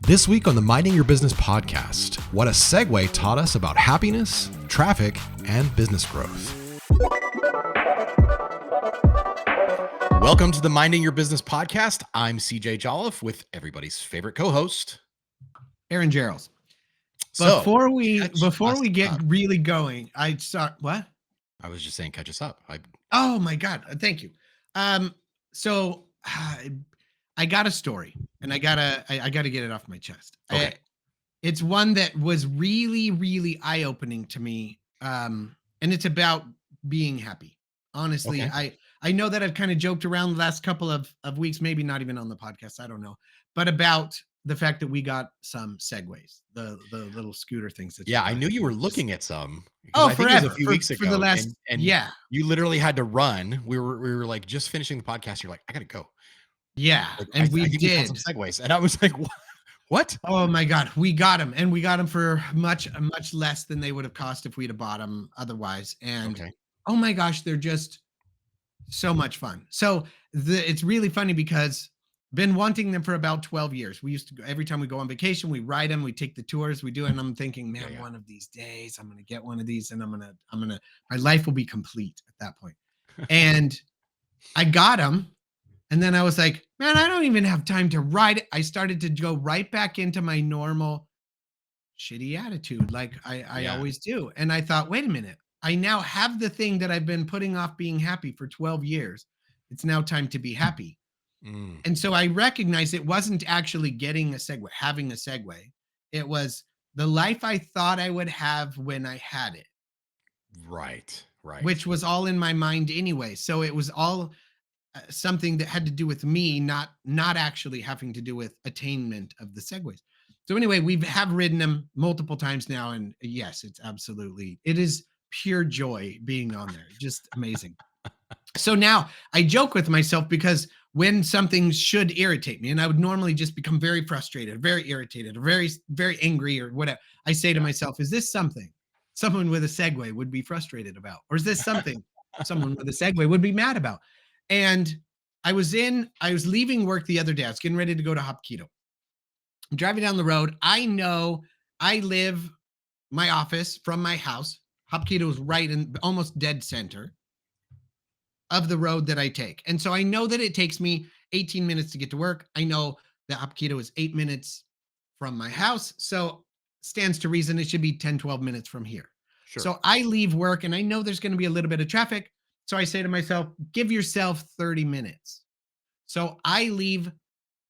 This week on the Minding Your Business podcast, what a Segway taught us about happiness, traffic, and business growth. Welcome to the Minding Your Business podcast. I'm CJ Jolliffe with everybody's favorite co-host, Aaron Gerald. So, Before we get really going, what? I was just saying, catch us up. Oh my God. Thank you. So I got a story and I gotta get it off my chest. Okay. It's one that was really, really eye-opening to me. And it's about being happy. Honestly, Okay. I know that I've kind of joked around the last couple of weeks, maybe not even on the podcast, I don't know, but about the fact that we got some Segways, the little scooter things. I knew you were looking at some. Oh, I think forever. It was a few weeks ago. For the last, and you literally had to run. We were like just finishing the podcast. You're like, I gotta go. Yeah, like, and we I think did some Segways, and I was like, what? Oh my God, we got them, and we got them for much less than they would have cost if we'd have bought them otherwise. And oh my gosh, they're just so much fun. So it's really funny because been wanting them for about 12 years. We used to go every time we go on vacation, we ride them, we take the tours, we do it. And I'm thinking, man, one of these days I'm going to get one of these and my life will be complete at that point. And I got them. And then I was like, man, I don't even have time to ride it. I started to go right back into my normal shitty attitude like I always do. And I thought, wait a minute. I now have the thing that I've been putting off being happy for 12 years. It's now time to be happy. And so I recognized it wasn't actually getting a Segway, having a Segway. It was the life I thought I would have when I had it. Right. Which was all in my mind anyway. So it was all something that had to do with me, not actually having to do with attainment of the Segways. So anyway, we have ridden them multiple times now. And yes, it is pure joy being on there. Just amazing. So now I joke with myself because when something should irritate me, and I would normally just become very frustrated, very irritated, or very, very angry or whatever, I say to myself, is this something someone with a Segway would be frustrated about? Or is this something someone with a Segway would be mad about? And I was leaving work the other day. I was getting ready to go to Hapkido. I'm driving down the road. I know I live my office from my house. Hapkido is right in almost dead center of the road that I take. And so I know that it takes me 18 minutes to get to work. I know that Hapkido is 8 minutes from my house. So stands to reason it should be 10, 12 minutes from here. Sure. So I leave work and I know there's going to be a little bit of traffic. So I say to myself, give yourself 30 minutes. So I leave,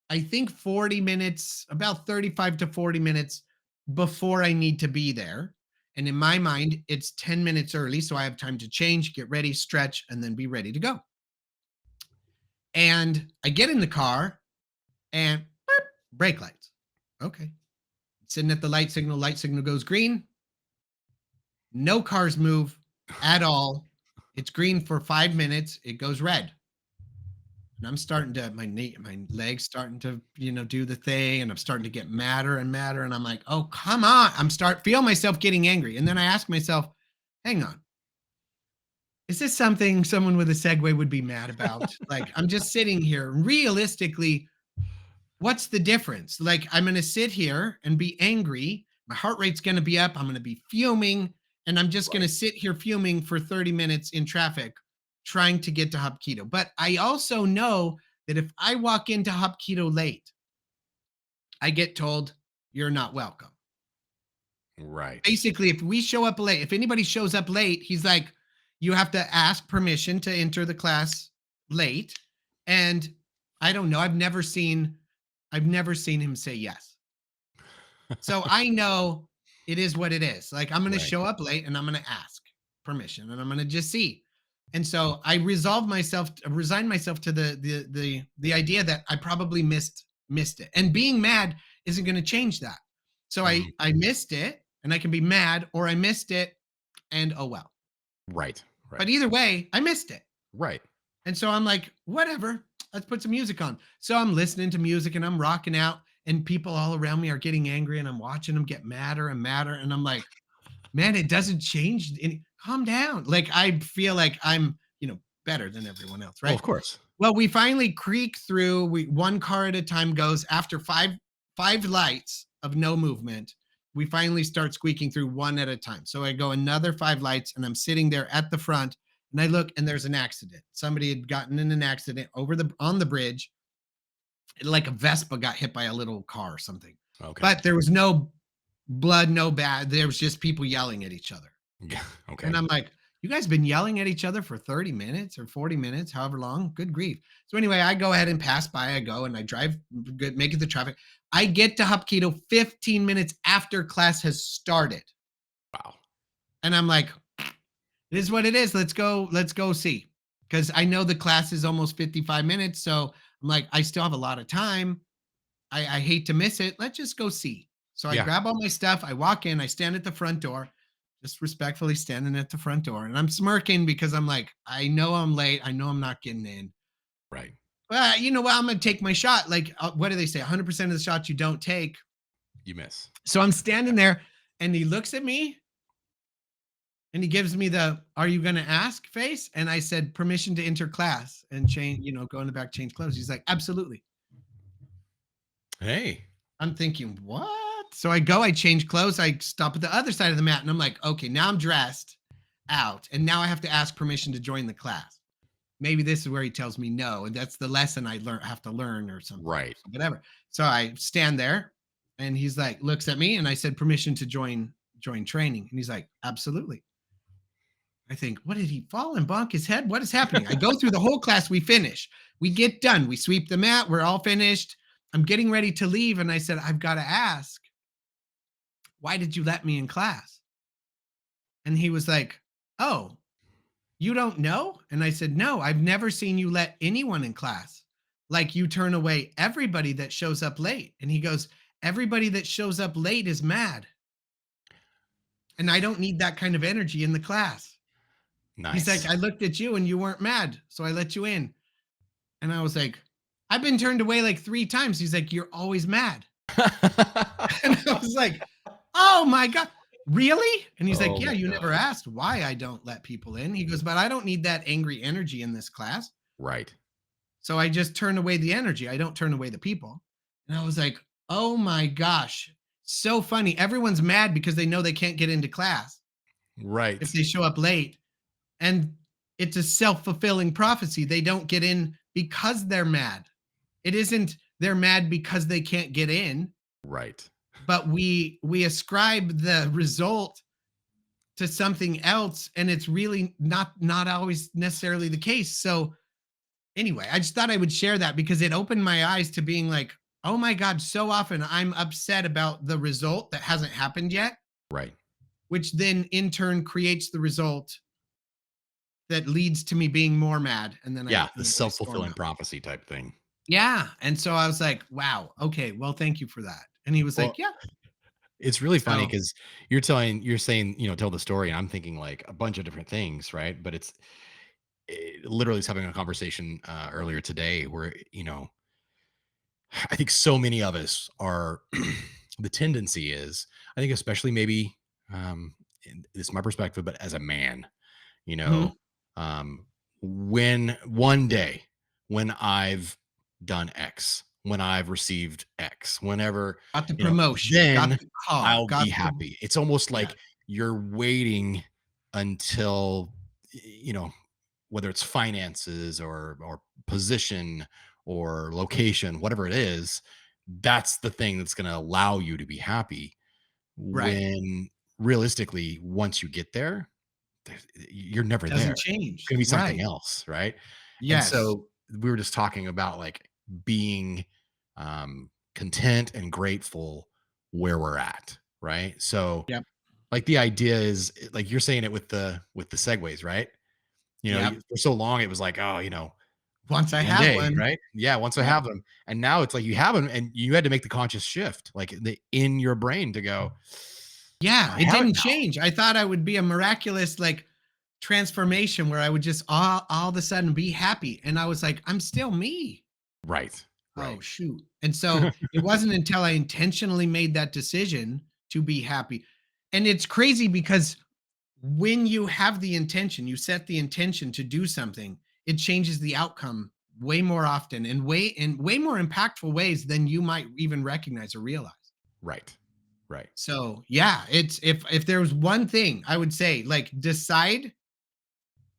I think 40 minutes, about 35 to 40 minutes before I need to be there. And in my mind, it's 10 minutes early. So I have time to change, get ready, stretch, and then be ready to go. And I get in the car and brake lights. Okay. Sitting at the light signal goes green. No cars move at all. It's green for 5 minutes. It goes red. And I'm starting to, my legs starting to, do the thing. And I'm starting to get madder and madder. And I'm like, oh, come on. Feel myself getting angry. And then I ask myself, hang on. Is this something someone with a Segway would be mad about? Like, I'm just sitting here. Realistically, what's the difference? Like, I'm going to sit here and be angry. My heart rate's going to be up. I'm going to be fuming. And I'm just going to sit here fuming for 30 minutes in traffic trying to get to Hapkido. But I also know that if I walk into Hapkido late, I get told you're not welcome. Right. Basically, if we show up late, if anybody shows up late, he's like, you have to ask permission to enter the class late. And I don't know. I've never seen him say yes. So I know it is what it is. Like, I'm going to show up late and I'm going to ask permission and I'm going to just see. And so I resigned myself to the idea that I probably missed it. And being mad isn't going to change that. So I missed it and I can be mad, or I missed it and oh well. Right. But either way, I missed it. Right. And so I'm like, whatever, let's put some music on. So I'm listening to music and I'm rocking out and people all around me are getting angry and I'm watching them get madder and madder. And I'm like, man, it doesn't change. Calm down. Like, I feel like I'm, better than everyone else, right? Well, of course. Well, we finally creak through. One car at a time goes. After five 5 lights of no movement. We finally start squeaking through one at a time. So I go another 5 lights and I'm sitting there at the front and I look and there's an accident. Somebody had gotten in an accident on the bridge. Like a Vespa got hit by a little car or something. Okay. But there was no blood, no bad. There was just people yelling at each other. Yeah. Okay. And I'm like, you guys been yelling at each other for 30 minutes or 40 minutes, however long. Good grief. So anyway, I go ahead and pass by. I go and I drive, make it the traffic. I get to Hupkido 15 minutes after class has started. Wow. And I'm like, it is what it is. Let's go see. Because I know the class is almost 55 minutes. So I'm like, I still have a lot of time. I hate to miss it. Let's just go see. So I Yeah. grab all my stuff. I walk in. I stand at the front door, just respectfully standing at the front door. And I'm smirking because I'm like, I know I'm late. I know I'm not getting in. Right. Well, you know what? I'm going to take my shot. Like, what do they say? 100% of the shots you don't take, You miss. So I'm standing there and he looks at me and he gives me the, are you going to ask face? And I said, permission to enter class and change, go in the back, change clothes. He's like, absolutely. Hey. I'm thinking, what? So I go, I change clothes. I stop at the other side of the mat and I'm like, okay, now I'm dressed out. And now I have to ask permission to join the class. Maybe this is where he tells me no. And that's the lesson I have to learn or something. Right. Whatever. So I stand there and he's like, looks at me and I said, permission to join training. And he's like, absolutely. I think, what did he fall and bonk his head? What is happening? I go through the whole class. We finish. We get done. We sweep the mat. We're all finished. I'm getting ready to leave. And I said, I've got to ask, why did you let me in class? And he was like, oh, you don't know? And I said, no, I've never seen you let anyone in class. Like you turn away everybody that shows up late. And he goes, everybody that shows up late is mad. And I don't need that kind of energy in the class. Nice. He's like, I looked at you and you weren't mad. So I let you in. And I was like, I've been turned away like 3 times. He's like, you're always mad. And I was like, oh my God, really? And he's like, yeah, you never asked why I don't let people in. He goes, but I don't need that angry energy in this class. Right. So I just turn away the energy. I don't turn away the people. And I was like, oh my gosh, so funny. Everyone's mad because they know they can't get into class. Right. If they show up late. And it's a self-fulfilling prophecy. They don't get in because they're mad. It isn't they're mad because they can't get in. Right. But we ascribe the result to something else, and it's really not always necessarily the case. So anyway, I just thought I would share that because it opened my eyes to being like, oh my God, so often I'm upset about the result that hasn't happened yet. Right. Which then in turn creates the result that leads to me being more mad. And then the self-fulfilling prophecy type thing. Yeah. And so I was like, wow, okay, well, thank you for that. And he was like, yeah. It's really funny because you're saying, tell the story. And I'm thinking like a bunch of different things, right? But it literally was having a conversation earlier today where, I think so many of us are, the tendency is, I think especially maybe, this is my perspective, but as a man, when one day when I've done X, when I've received X, whenever got the promotion, then got the car, I'll be happy. It's almost like you're waiting until, whether it's finances or position or location, whatever it is, that's the thing that's going to allow you to be happy. Right. When realistically, once you get there, you're never there. Doesn't change. It's gonna be something else, right? Yes. And so we were just talking about like being content and grateful where we're at, right? So Yep. like the idea is like you're saying it with the segways, right? For so long it was like, oh, once I have one, right? Yeah, once I have them. And now it's like you have them and you had to make the conscious shift, like in your brain to go, yeah, it didn't change. I thought I would be a miraculous like transformation where I would just all of a sudden be happy. And I was like, I'm still me. Right. Oh, shoot. And so it wasn't until I intentionally made that decision to be happy. And it's crazy because when you have the intention, you set the intention to do something, it changes the outcome way more often and way more impactful ways than you might even recognize or realize. Right. Right. So yeah, it's if there was one thing I would say, like decide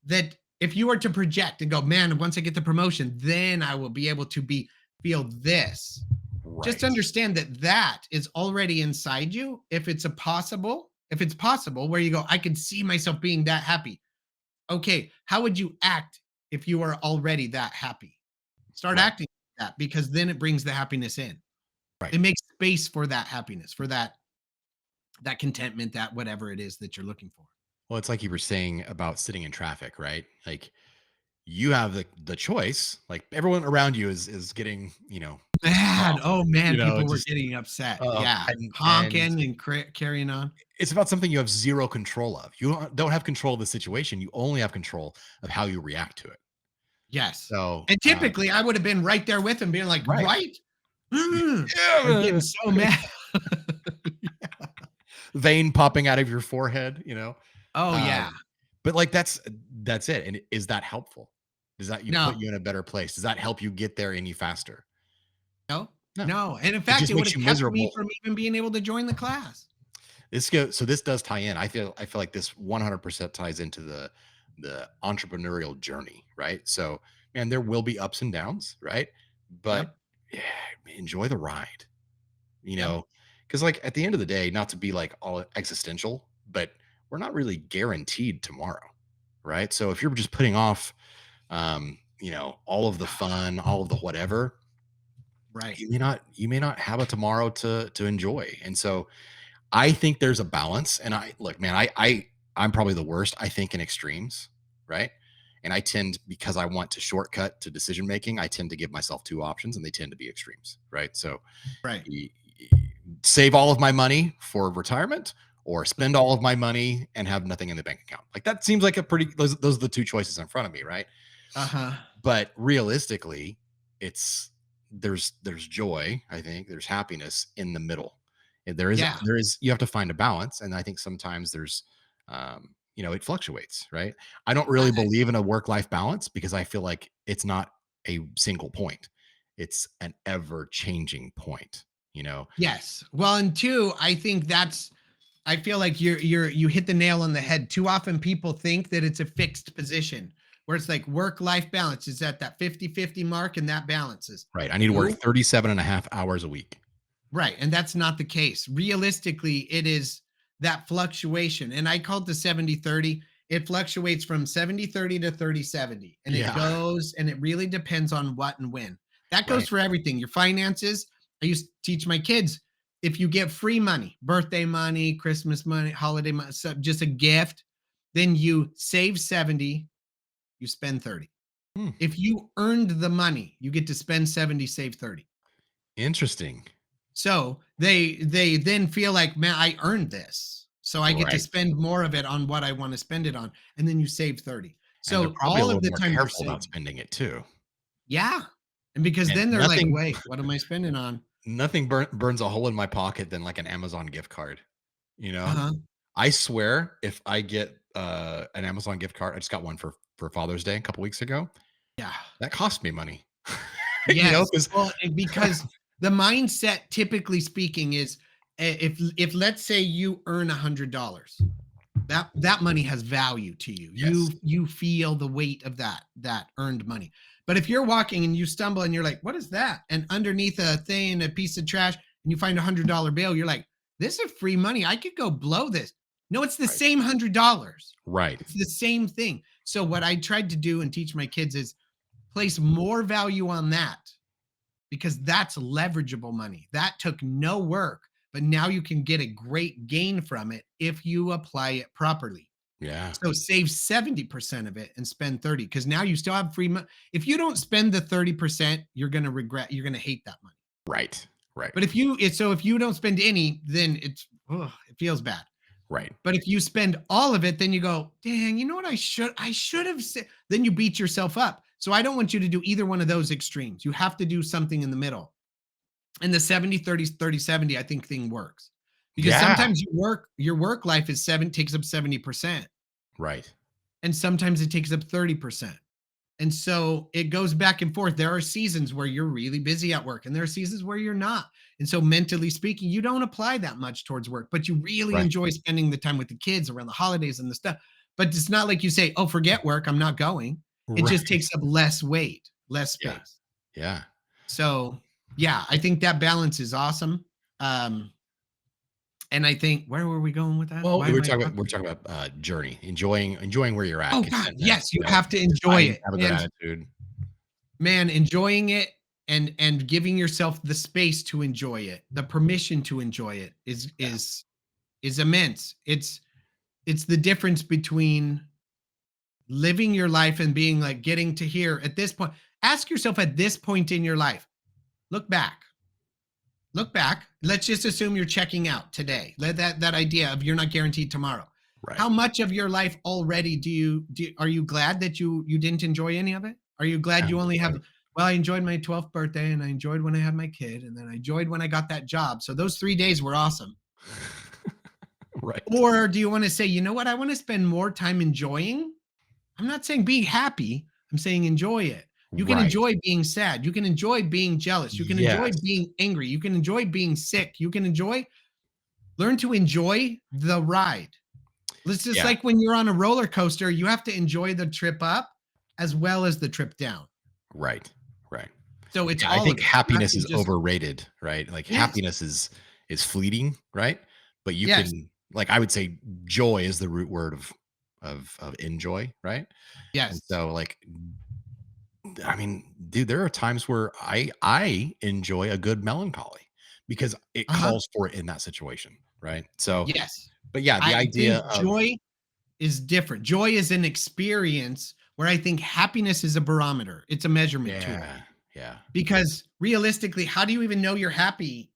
that if you were to project and go, man, once I get the promotion, then I will be able to be feel this. Just Right. understand that that is already inside you. If it's possible, where you go, I can see myself being that happy. Okay, how would you act if you are already that happy? Start Right. acting like that because then it brings the happiness in. Right. It makes space for that happiness, for that contentment, that whatever it is that you're looking for. Well, it's like you were saying about sitting in traffic, right? Like you have the choice. Like everyone around you is getting, cut Bad. off, Oh man, people were just getting upset. Yeah, and honking and carrying on. it's about something you have zero control of. You don't have control of the situation. You only have control of how you react to it. Yes. So, And typically, I would have been right there with him, being like, right. right, like getting Yeah. so mad. Vein popping out of your forehead, Oh yeah. Um, but like that's it. And is that helpful? Does that you put No, you in a better place? Does that help you get there any faster? no, No. no. And in It fact, just it would makes have you kept me miserable. from even being able to join the class. This does tie in. I feel like this 100% ties into the entrepreneurial journey, right? So, and there will be ups and downs, right? But Yep. yeah, enjoy the ride, you Yep. know, because like at the end of the day, not to be like all existential, but we're not really guaranteed tomorrow, right? So if you're just putting off, all of the fun, all of the whatever, Right. you may not have a tomorrow to enjoy. And so I think there's a balance, and I look, man, I'm probably the worst, I think, in extremes, right? And I tend because I want to shortcut to decision making, I tend to give myself 2 options, and they tend to be extremes, right? So, Right. y y save all of my money for retirement or spend all of my money and have nothing in the bank account. Like, that seems like a pretty those are the 2 choices in front of me, right? Uh-huh. But realistically, it's there's joy, I think, there's happiness in the middle. And Yeah. there is you have to find a balance, and I think sometimes there's, it fluctuates, right? I don't I really believe in a work-life balance because I feel like it's not a single point. It's an ever-changing point, you know? Yes. Well, and two, I think that's I feel like you hit the nail on the head. Too often people think that it's a fixed position where it's like work-life balance is at that 50-50 mark and that balances. Right, I need to work No. 37 and a half hours a week. Right, and that's not the case. Realistically, it is that fluctuation, and I call it the 70-30. It fluctuates from 70-30 to 30-70, and it Yeah, goes and it really depends on what and when. That goes right. for everything. Your finances, I used to teach my kids, if you get free money, birthday money, Christmas money, holiday money, so just a gift, then you save 70, you spend 30. Hmm, If you earned the money, you get to spend 70, save 30. interesting. So they then feel like, man, I earned this. So I get to Right, spend more of it on what I want to spend it on. And then you save 30. and they're So probably a all of little the more time they're careful about saving. spending it too, Yeah. And because and then they're like, nothing wait, what am I spending on? nothing burns a hole in my pocket than like an Amazon gift card, you know? Uh-huh. I swear if I get, an Amazon gift card I just got one for Father's Day a couple weeks ago, Yeah. that cost me money. Yes. 'Cause Well, because the mindset, typically speaking, is if let's say you earn $100, that money has value to you. yes, You feel the weight of that earned money. But if you're walking and you stumble and you're like, "What is that?" And underneath a thing, a piece of trash, and you find $100 bill, you're like, "This is free money. I could go blow this." No, it's the right, same $100. right, It's the same thing. So what I tried to do and teach my kids is place more value on that because that's leverageable money. That took no work, but now you can get a great gain from it if you apply it properly. yeah, So save 70% of it and spend 30 because now you still have free money. If you don't spend the 30%, you're going to regret, you're going to hate that money. right, right, But if you don't spend any, then it feels bad. right, But if you spend all of it, then you go, dang, you know what? I should have said, then you beat yourself up. So I don't want you to do either one of those extremes. You have to do something in the middle. And the 70-30-30-70, I think thing works because yeah, sometimes your work life takes up 70%. right, And sometimes it takes up 30%. And so it goes back and forth. There are seasons where you're really busy at work, and there are seasons where you're not. And so, mentally speaking, you don't apply that much towards work, but you really Right. enjoy spending the time with the kids around the holidays and the stuff. But it's not like you say, oh, forget work. I'm not going. It just Right. takes up less weight, less Yeah. space. Yeah. So, yeah, I think that balance is awesome. Um, and I think, where were we going with that? Well, Why am I talking? we're talking about, journey, enjoying where you're at, Oh, God, contentment, yes, you you know, have to enjoy deciding to it. have a good And attitude. man, enjoying it and giving yourself the space to enjoy it, the permission to enjoy it is Yeah. is immense. It's the difference between living your life and being like getting to here at this point. Ask yourself at this point in your life, look back. Look back. Let's just assume you're checking out today. Let that idea of you're not guaranteed tomorrow. Right. How much of your life already are you glad that you didn't enjoy any of it? Are you glad Yeah. you only have, Right. well, I enjoyed my 12th birthday and I enjoyed when I had my kid and then I enjoyed when I got that job. So those 3 days were awesome. Right. Or do you want to say, you know what? I want to spend more time enjoying. I'm not saying being happy. I'm saying enjoy it. You can Right. enjoy being sad. You can enjoy being jealous. You can enjoy Yes. being angry. You can enjoy being sick. You can learn to enjoy the ride. It's just Yeah. like when you're on a roller coaster, you have to enjoy the trip up as well as the trip down. Right. Right. So it's Yeah, I all of think it. You have happiness to is just, overrated, right? Like, yes, happiness is fleeting, right? But you yes, can like, I would say joy is the root word of enjoy, right? And yes. so, like, I mean, dude, there are times where I enjoy a good melancholy because it Uh-huh. calls for it in that situation, right? So, Yes. but yeah, the I idea think of joy is different. Joy is an experience where I think happiness is a barometer. It's a measurement tool. yeah, yeah, Because realistically, how do you even know you're happy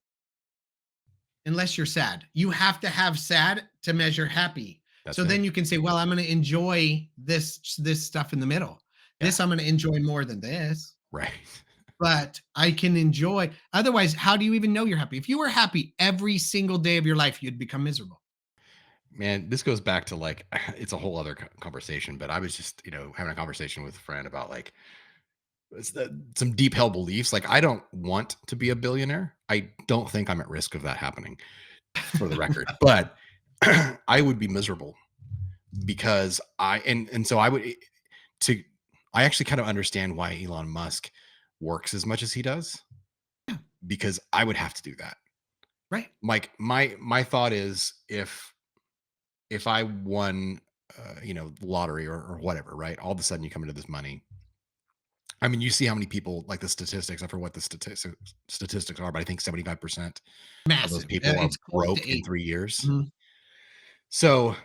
unless you're sad? You have to have sad to measure happy. So that's it. then you can say, well, I'm going to enjoy this stuff in the middle. Yeah, This I'm going to enjoy more than this. right. But I can enjoy. Otherwise, how do you even know you're happy? If you were happy every single day of your life, you'd become miserable. Man, this goes back to like it's a whole other conversation, but I was just, having a conversation with a friend about like some deep held beliefs. Like, I don't want to be a billionaire. I don't think I'm at risk of that happening, for the record. But I would be miserable because and so I would to I actually kind of understand why Elon Musk works as much as he does Yeah, because I would have to do that. right. Like, my thought is if I won the lottery or whatever, right? All of a sudden you come into this money. I mean, you see how many people like the statistics. I forget what the statistics are, but I think 75% of those Massive. people are It's close to broke in 8. 3 years. Mhm. So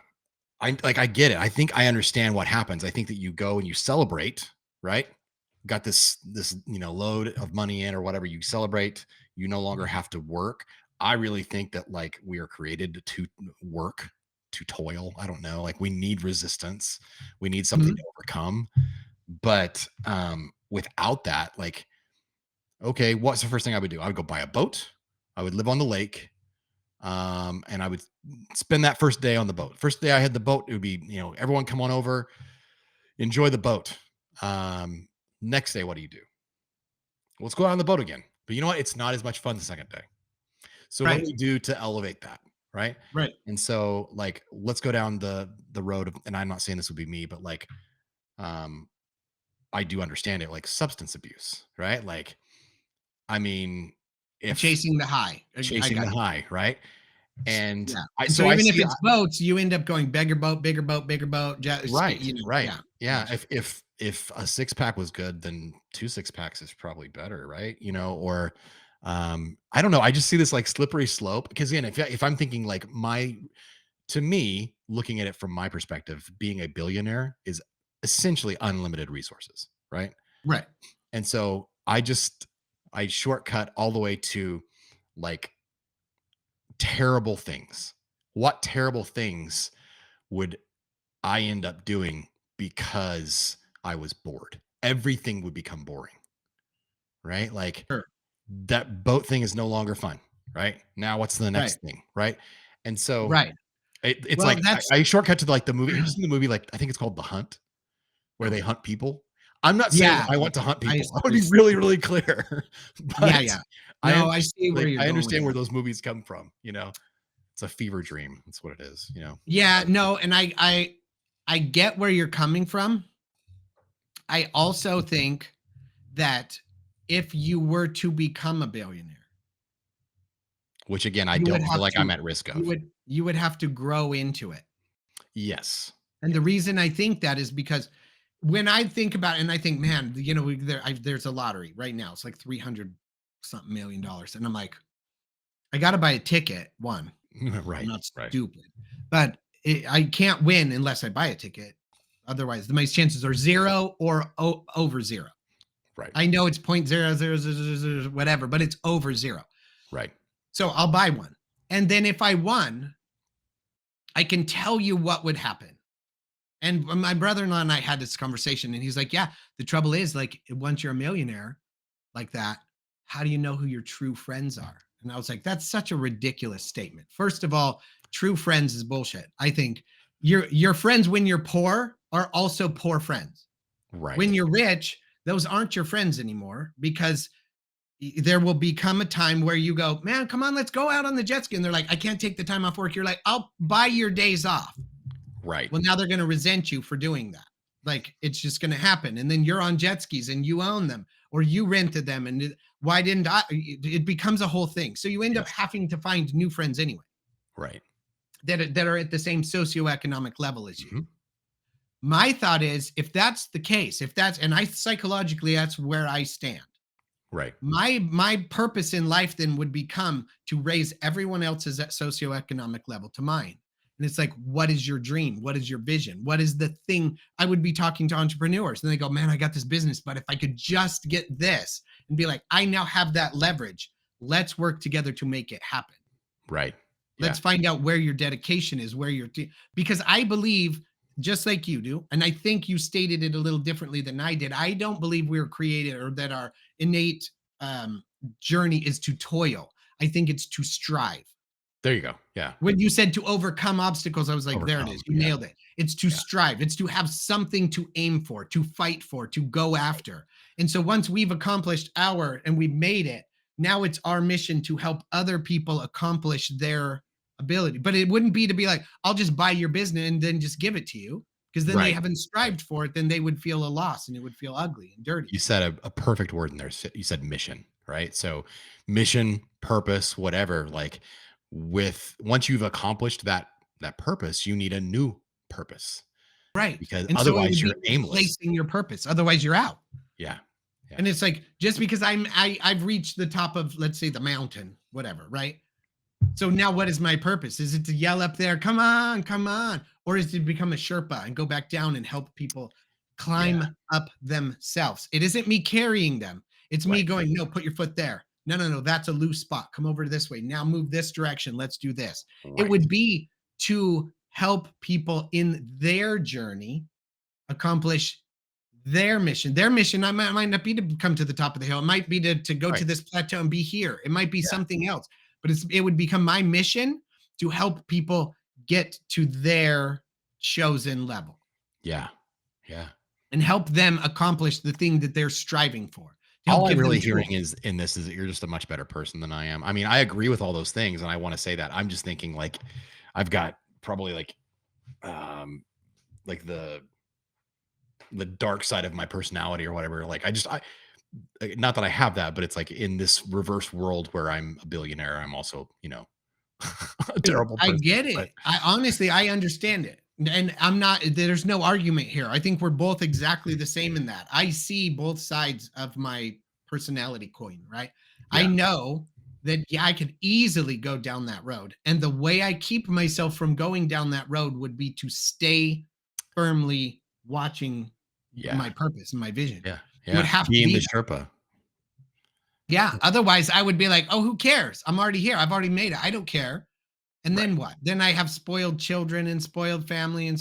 I get it. I think I understand what happens. I think that you go and you celebrate, right? Got this load of money in or whatever. You celebrate. You no longer have to work. I really think that like we are created to work, to toil. I don't know. Like, we need resistance. We need something Mhm. to overcome. But without that, like, okay, what's the first thing I would do? I would go buy a boat. I would live on the lake. And I would spend that first day on the boat. First day I had the boat, it would be, everyone come on over, enjoy the boat. Um, Next day, what do you do? Let's go out on the boat again. But you know what? It's not as much fun the second day. So what do Right. we do to elevate that? Right. Right. And so, like, let's go down the road of, and I'm not saying this would be me, but like, um, I do understand it, like substance abuse, right? Like, I mean, if Chasing the high. I chasing got the you. high, right? And Yeah. I And so so I even if see it's boats, you end up going bigger boat, bigger boat, bigger boat, right, you know, right. yeah, I Yeah, got you. if a six-pack was good, then 2 six-packs is probably better, right? Or, I don't know, I just see this, like, slippery slope because, again, if I'm thinking, like, my to me, looking at it from my perspective, being a billionaire is essentially unlimited resources, right? Right. And so, I shortcut all the way to, like, terrible things. What terrible things would I end up doing because I was bored? Everything would become boring, right? Like, Sure. that boat thing is no longer fun, right? Now what's the Right. next thing, right? And so Right. it's Well, like that's I shortcut to like the movie. Have you seen the movie? Like, I think it's called The Hunt, where they no. hunt people. I'm not saying Yeah, I want to hunt I people. I want to be s really, really clear, yeah, but yeah. I No, I understand, see where like, you're I going with understand where that. those movies come from, you know? It's a fever dream. That's what it is, you know? Yeah, But no, and I get where you're coming from. I also think that if you were to become a billionaire, which again, I you would don't feel have like I'm to at risk of. you would have to grow into it. Yes. And the Yes. reason I think that is because when I think about it and I think, man, you know, there's a lottery right now. It's like 300 something $1,000,000. And I'm like, I got to buy a ticket. One, I'm Right, not right, stupid, but I can't win unless I buy a ticket. Otherwise, the my chances are zero or over zero. right, I know it's point zero zero zero zero whatever, but it's over zero. right. So I'll buy one. And then if I won, I can tell you what would happen. And my brother-in-law and I had this conversation, and he's like, "Yeah, the trouble is, like, once you're a millionaire like that, how do you know who your true friends are?" And I was like, "That's such a ridiculous statement. First of all, true friends is bullshit. I think your friends when you're poor are also poor friends. When Right, you're rich, those aren't your friends anymore because there will become a time where you go, man, come on, let's go out on the jet ski. And they're like, I can't take the time off work. You're like, I'll buy your days off. right. Well, now they're going to resent you for doing that. Like it's just going to happen. And then you're on jet skis and you own them or you rented them. And why didn't I? It becomes a whole thing. So you end up Yes. having to find new friends anyway Right. that are at the same socioeconomic level as you. Mhm. My thought is if that's the case, if that's, and I psychologically, that's where I stand. Right, My purpose in life then would become to raise everyone else's at socioeconomic level to mine. And it's like, what is your dream? What is your vision? What is the thing? I would be talking to entrepreneurs and they go, man, I got this business, but if I could just get this and be like, I now have that leverage. Let's work together to make it happen. right. Yeah. Let's find out where your dedication is, where your because I believe just like you do, and I think you stated it a little differently than I did. I don't believe we were created or that our innate journey is to toil. I think it's to strive. There you go. Yeah. When you said to overcome obstacles, I was like, there it Overcome. is. You Yeah, nailed it. It's to yeah. strive. It's to have something to aim for, to fight for, to go after. And so once we've accomplished our and we've made it, now it's our mission to help other people accomplish their ability. But it wouldn't be to be like, I'll just buy your business and then just give it to you. Because then they Right, haven't right. strived for it, then they would feel a loss and it would feel ugly and dirty. You said a perfect word in there. You said mission, right? So mission, purpose, whatever, like with once you've accomplished that purpose, you need a new purpose Right. because And so it would otherwise be you're aimless. replacing your purpose. Otherwise, you're out. Yeah. Yeah. And it's like just because I've reached the top of let's say the mountain, whatever, right? So now what is my purpose? Is it to yell up there, come on, or is it to become a Sherpa and go back down and help people Yeah. climb up themselves? It isn't me carrying them. It's me Right. going, no, put your foot there. No, no, no, that's a loose spot. Come over this way. Now move this direction. Let's do this. It Right. would be to help people in their journey accomplish their mission. Their mission might not be to come to the top of the hill. It might be to go to Right. this plateau and be here. It might be Yeah. something else, but it would become my mission to help people get to their chosen level Yeah. Yeah. and help them accomplish the thing that they're striving for. To help All I'm give them really hearing tools. is in this is that you're just a much better person than I am. I mean, I agree with all those things, and I wanna say that. I'm just thinking, like, I've got probably, like the dark side of my personality or whatever. Like, not that I have that, but it's like in this reverse world where I'm a billionaire, I'm also, a Dude, terrible I person, get but it. I honestly, I understand it. And I'm not, there's no argument here. I think we're both exactly the same in that. I see both sides of my personality coin, right? I yeah, know that, yeah, I could easily go down that road. And the way I keep myself from going down that road would be to stay firmly watching yeah, my purpose and my vision. yeah, It would yeah. have to Being be the that. Sherpa. Yeah. Otherwise, I would be like, oh, who cares? I'm already here. I've already made it. I don't care. And Right, then what? Then I have spoiled children and spoiled family and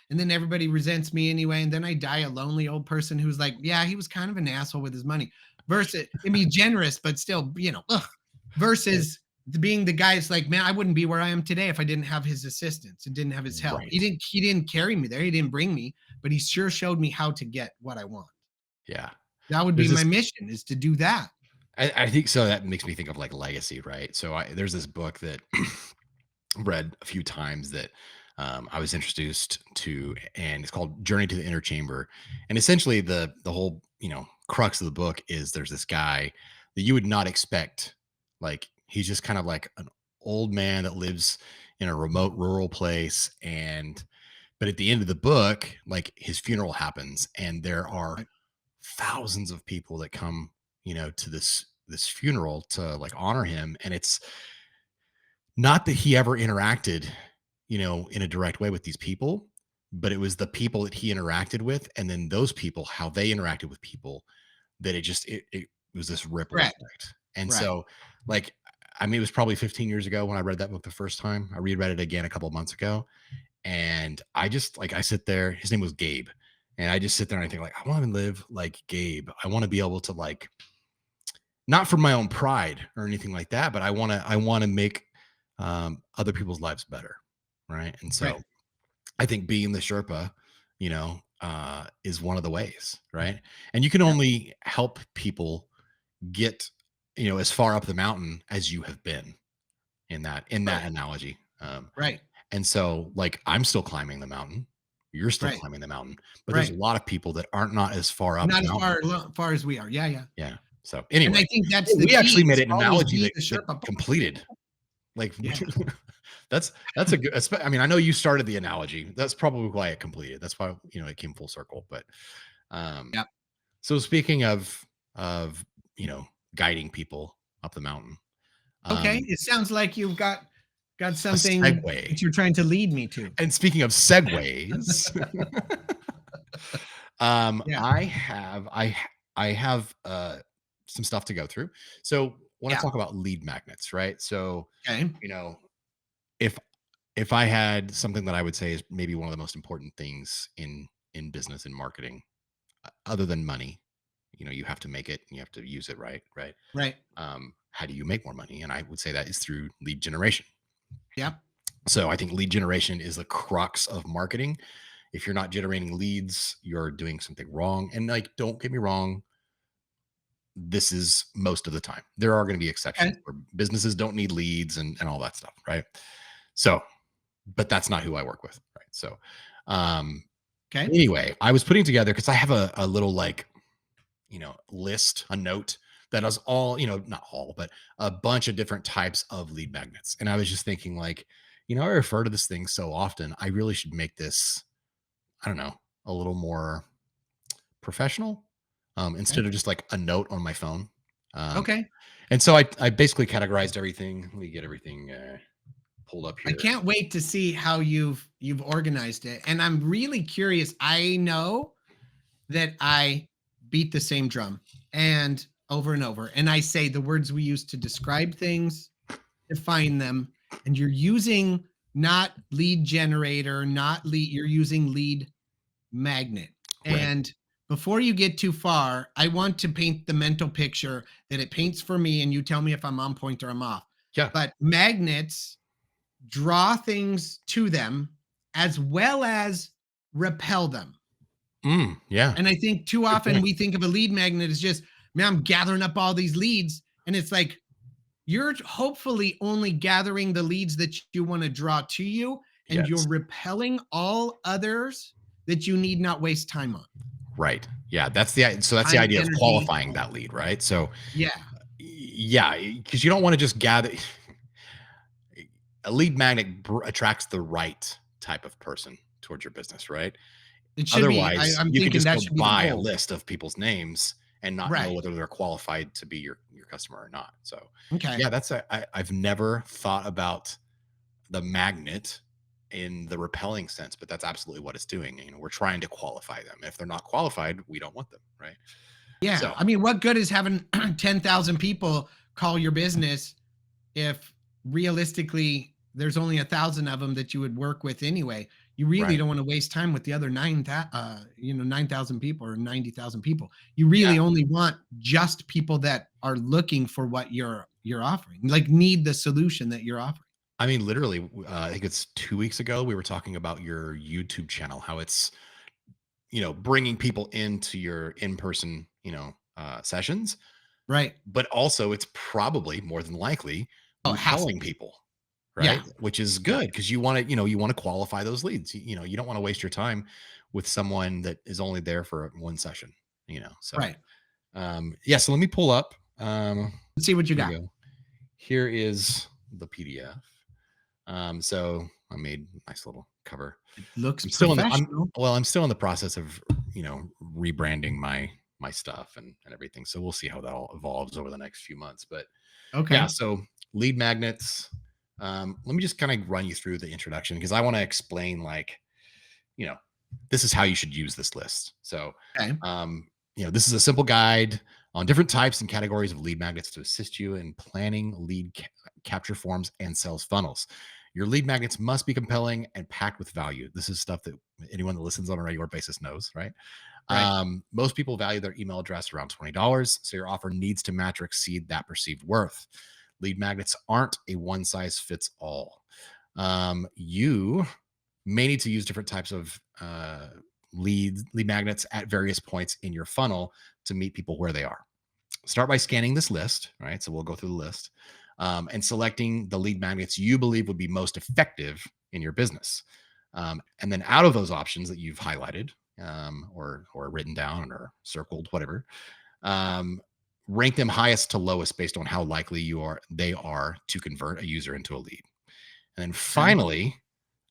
then everybody resents me anyway. And then I die a lonely old person who's like, yeah, he was kind of an asshole with his money. Versus, I mean, generous, but still, ugh. right, Versus being the guy that's like, man, I wouldn't be where I am today if I didn't have his assistance and didn't have his help. He right. didn't, he didn't carry me there. He didn't bring me, but he sure showed me how to get what I want. Yeah. That would be There's my this mission is to do that. I think so that makes me think of, like, legacy, right? So there's this book that read a few times that I was introduced to, and it's called Journey to the Inner Chamber. And essentially, the whole crux of the book is there's this guy that you would not expect. Like he's just kind of like an old man that lives in a remote rural place, and but at the end of the book, like his funeral happens, and there are Right, thousands of people that come, to this funeral to like honor him, and it's not that he ever interacted, in a direct way with these people, but it was the people that he interacted with, and then those people, how they interacted with people, that it was this ripple correct, effect. And right. so, like, I mean, it was probably 15 years ago when I read that book the first time. I reread it again a couple of months ago, and I just like I sit there. His name was Gabe, and I just sit there and I think like I want to live like Gabe. I want to be able to like not for my own pride or anything like that, but I want to make other people's lives better, right? And Right, so I think being the Sherpa, is one of the ways, right? And you can yep, only help people get, as far up the mountain as you have been in that right, analogy. right, And so, like, I'm still climbing the mountain. You're still right, climbing the mountain, but there's a right. lot of people that aren't not as far up Not the as mountain. far as we are. Yeah, yeah. Yeah. So And anyway, I think that's the we key actually made is an always analogy be that the that Sherpa. completed. Like, Yeah, that's a good. I mean, I know you started the analogy. That's probably why it completed. That's why it came full circle. But um, yep. so speaking of you know guiding people up the mountain, Okay, um, it sounds like you've got a something segue. that you're trying to lead me to. And speaking of segues, Yeah, I have some stuff to go through. So when I yeah, talk about lead magnets, right? So okay, you know, if if I had something that I would say is maybe one of the most important things in business and marketing, other than money, you have to make it and you have to use it right, right? right, How do you make more money? And I would say that is through lead generation. yep, So I think lead generation is the crux of marketing. If you're not generating leads, you're doing something wrong. And like, don't get me wrong, this is most of the time. There are going to be exceptions okay, where businesses don't need leads and all that stuff, right? So, but that's not who I work with, right? So, um, okay, anyway, I was putting together because I have a little like list, a note that has all, not all, but a bunch of different types of lead magnets. And I was just thinking, like, I refer to this thing so often. I really should make this, I don't know, a little more professional, okay, instead of just like a note on my phone. Um, okay. and so I basically categorized everything. Let me get everything pulled up I here. can't wait to see how you've organized it, and I'm really curious. I know that I beat the same drum and over, and I say the words we use to describe things, define them, and you're using not lead generator, not lead, you're using lead magnet. Right. And before you get too far, I want to paint the mental picture that it paints for me, and you tell me if I'm on point or I'm off. Yeah. But magnets draw things to them as well as repel them. Yeah. And I think too Good often point. we think of a lead magnet as just, man, I'm gathering up all these leads. And it's like, you're hopefully only gathering the leads that you want to draw to you, and you're Yes. repelling all others that you need not waste time on. Right. Yeah. That's the Time, idea of energy. qualifying that lead, right? So Yeah, yeah, because you don't want to just gather. A lead magnet attracts the right type of person towards your business, right? it should be. Otherwise, I'm you could thinking just that go should be the buy a goal. list of people's names and not know Right. whether they're qualified to be your customer or not. So, Okay. yeah, I've never thought about the magnet in the repelling sense, but that's absolutely what it's doing. We're trying to qualify them. If they're not qualified, we don't want them, right? Yeah. So, I mean, what good is having 10,000 people call your business if realistically there's only 1,000 of them that you would work with anyway? You really right. don't want to waste time with the other 9,000 people or 90,000 people. You Yeah. really only want just people that are looking for what you're offering, like need the solution that you're offering. I mean, literally, I think it's 2 weeks ago, we were talking about your YouTube channel, how it's bringing people into your in-person, sessions, Right. but also it's probably more than likely Oh, it has to repelling be. people, right? Yeah. Which is Yeah. good because you want to qualify those leads. You don't want to waste your time with someone that is only there for one session, So Right. yeah, so let me pull up. Let's see what you Here we got. go. Here is the PDF. So I made a nice little cover. It looks I'm still in the I'm professional. well, I'm still in the process of, rebranding my stuff and everything. So we'll see how that all evolves over the next few months. But yeah, Okay. so lead magnets. Let me just kind of run you through the introduction because I want to explain you know, this is how you should use this list. So, Okay. this is a simple guide on different types and categories of lead magnets to assist you in planning capture forms and sales funnels. Your lead magnets must be compelling and packed with value. This is stuff that anyone that listens on a regular basis knows, right? Right. Most people value their email address around $20, so your offer needs to match or exceed that perceived worth. Lead magnets aren't a one size fits all. You may need to use different types of lead magnets at various points in your funnel to meet people where they are. Start by scanning this list, right? So we'll go through the list and selecting the lead magnets you believe would be most effective in your business. And then out of those options that you've highlighted or written down or circled, whatever, um, rank them highest to lowest based on how likely they are to convert a user into a lead. And then Okay. finally,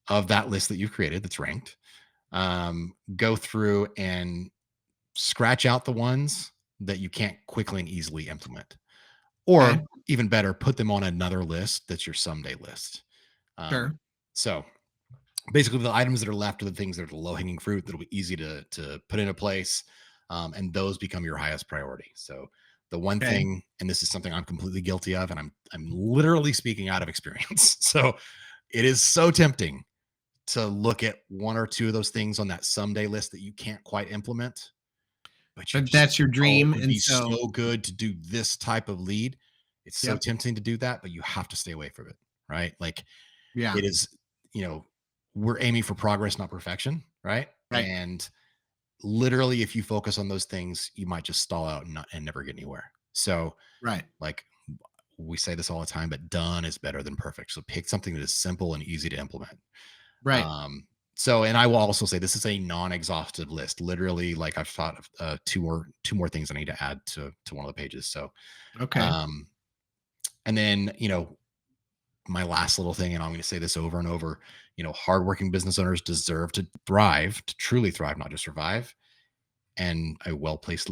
of that list that you've created that's ranked, go through and scratch out the ones that you can't quickly and easily implement. Or Okay. even better, put them on another list that's your someday list. Sure. So basically, the items that are left are the things that are the low hanging fruit that'll be easy to put into place, and those become your highest priority. So the one Okay. thing, and this is something I'm completely guilty of, and I'm literally speaking out of experience. So it is so tempting to look at one or two of those things on that someday list that you can't quite implement, but you But just that's your oh, it dream. would And be so, so good to do this type of lead. It's so yep. tempting to do that, but you have to stay away from it, right? Like Yeah. it is, you know, we're aiming for progress, not perfection, right? Right. And literally, if you focus on those things, you might just stall out and never get anywhere. So, Right. like we say this all the time, but done is better than perfect. So pick something that is simple and easy to implement. Right. Um, and I will also say this is a non-exhaustive list. Literally, like I've thought of two more things I need to add to one of the pages. So, Okay. um, and then my last little thing, and I'm going to say this over and over. Hardworking business owners deserve to thrive, to truly thrive, not just survive. And a well-placed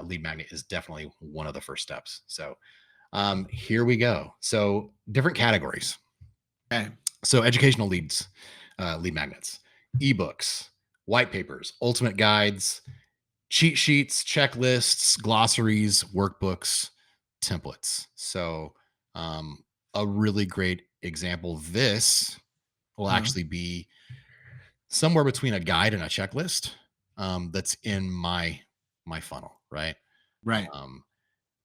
lead magnet is definitely one of the first steps. So, here we go. So, different categories. Okay. So educational lead magnets, ebooks, white papers, ultimate guides, cheat sheets, checklists, glossaries, workbooks, templates. So a really great example. This will Uh-huh. actually be somewhere between a guide and a checklist that's in my funnel, right? Right. Um,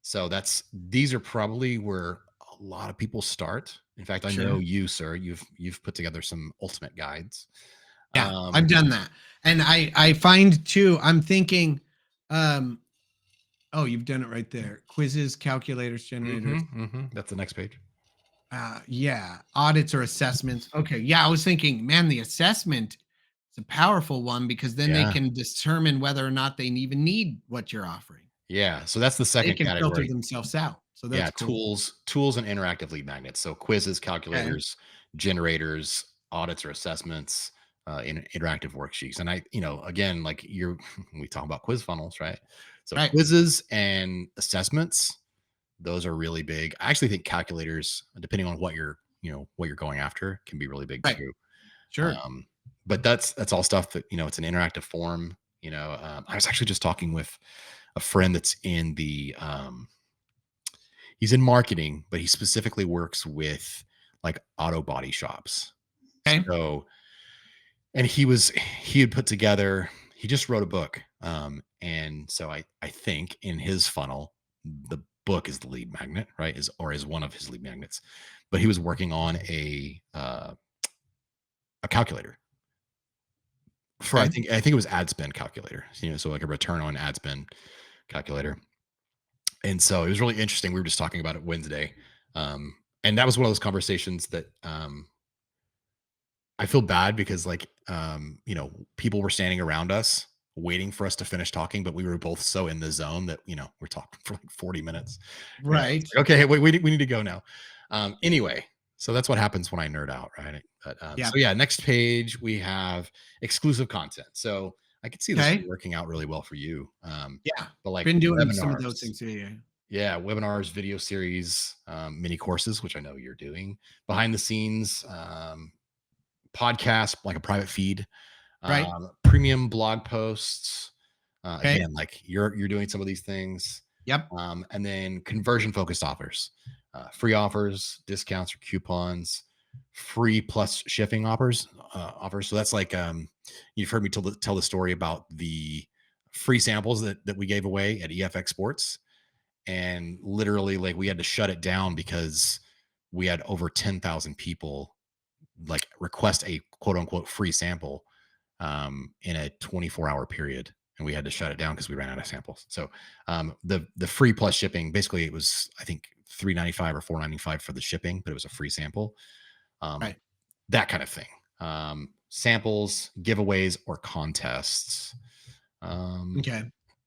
So these are probably where a lot of people start. In fact, I know Sure. you, sir, you've put together some ultimate guides. Yeah. I've Um, done that. And I find too, I'm thinking, um, oh, you've done it right there. Quizzes, calculators, generators. that's the next page. Yeah, audits or assessments. Okay, yeah, I was thinking, man, the assessment is a powerful one because then they Yeah. can determine whether or not they even need what you're offering. Yeah. So that's the They second can filter category. themselves out. So Yeah, that's cool. tools and interactive lead magnets. So quizzes, Okay. calculators, generators, audits or assessments, interactive worksheets. And again, like we talk about quiz funnels, right? So Right. quizzes and assessments, those are really big. I actually think calculators, depending on what you're going after, can be really big Right. too. Sure. Um, but that's all stuff that it's an interactive form. I was actually just talking with a friend that's he's in marketing, but he specifically works with like auto body shops. Okay. So, and he had put together, he just wrote a book. And so I think in his funnel, the book is the lead magnet, right? Is one of his lead magnets. But he was working on a calculator for Okay. I think it was ad spend calculator, so like a return on ad spend calculator. And so it was really interesting. We were just talking about it Wednesday. And that was one of those conversations that I feel bad because people were standing around us waiting for us to finish talking, but we were both so in the zone that, we're talking for like 40 minutes. And it's Right. like, okay, wait, we need to go now. Anyway, so that's what happens when I nerd out, right? But Yeah. so yeah, next page we have exclusive content. So I could see this Okay. working out really well for you. Yeah. But like Been doing some of those webinars, things. Yeah. Yeah. yeah, webinars, video series, mini courses, which I know you're doing, behind the scenes, podcast, like a private feed, Right. premium blog posts. Okay. Again, like you're doing some of these things, Yep. and then conversion focused offers, free offers, discounts or coupons, free plus shipping offers. So that's like you've heard me tell the story about the free samples that we gave away at EFX Sports, and literally like we had to shut it down because we had over 10,000 people like request a quote unquote free sample in a 24-hour period, and we had to shut it down because we ran out of samples. So the free plus shipping, basically it was I think 395 or 495 for the shipping, but it was a free sample. um, Right. that kind of thing. Samples, giveaways, or contests. um, Okay.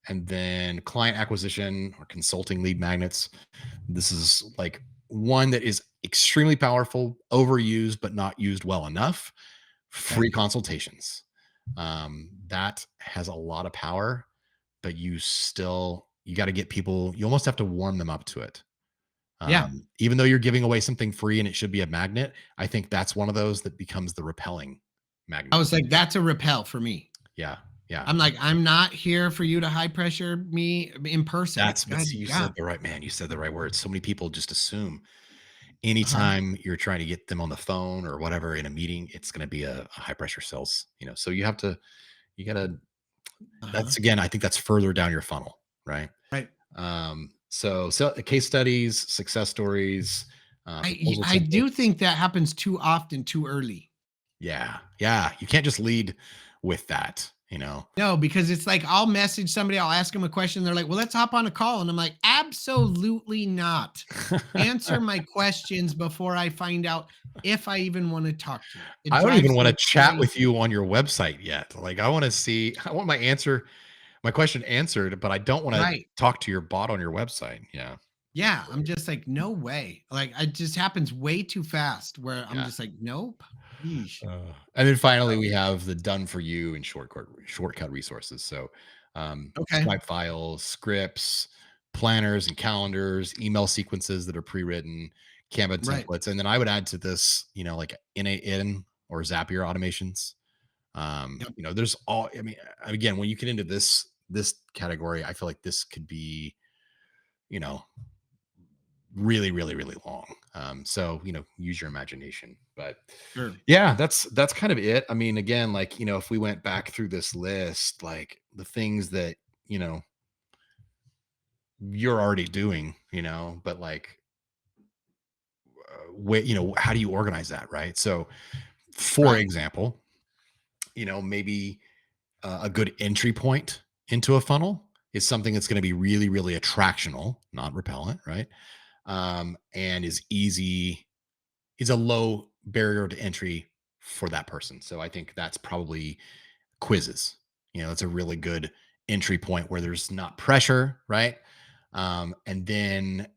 and then client acquisition or consulting lead magnets. This is like one that is extremely powerful, overused, but not used well enough. Okay. Free consultations. That has a lot of power, but you got to get people, you almost have to warm them up to it. Yeah. Even though you're giving away something free and it should be a magnet, I think that's one of those that becomes the repelling I magnet. was like, that's a repel for me. Yeah. Yeah. I'm like, I'm not here for you to high pressure me in person. But God, see, you yeah. said the right man. You said the right words. So many people just assume Uh-huh. anytime you're trying to get them on the phone or whatever in a meeting, it's going to be a high pressure sales, so you gotta, Uh-huh. that's again, I think that's further down your funnel, right? Right. So case studies, success stories, proposal I do templates. think that happens too often, too early. Yeah. Yeah. You can't just lead with that. No, because it's like I'll message somebody, I'll ask them a question. They're like, well, let's hop on a call. And I'm like, absolutely not. Answer my questions before I find out if I even want to talk to you. It I don't even drives want to me chat with crazy. you on your website yet. Like I want to see, I want my question answered, but I don't want to Right. talk to your bot on your website. Yeah. Yeah. I'm just like, no way. Like it just happens way too fast where I'm Yeah. just like, nope. Yeesh. And then finally, we have the done for you and shortcut resources. So, Okay. Stripe files, scripts, planners and calendars, email sequences that are pre-written, Canva Right. templates, and then I would add to this, like in or Zapier automations. Yep. There's all. I mean, again, when you get into this category, I feel like this could be, you know, really, really, really long. So use your imagination. But Sure. yeah, that's kind of it. I mean, again, like if we went back through this list, like the things that you're already doing, but like, how do you organize that, right? So, for Right. example, maybe a good entry point into a funnel is something that's going to be really, really attractional, not repellent, right? And is a low barrier to entry for that person. So I think that's probably quizzes. It's a really good entry point where there's not pressure, right? And then,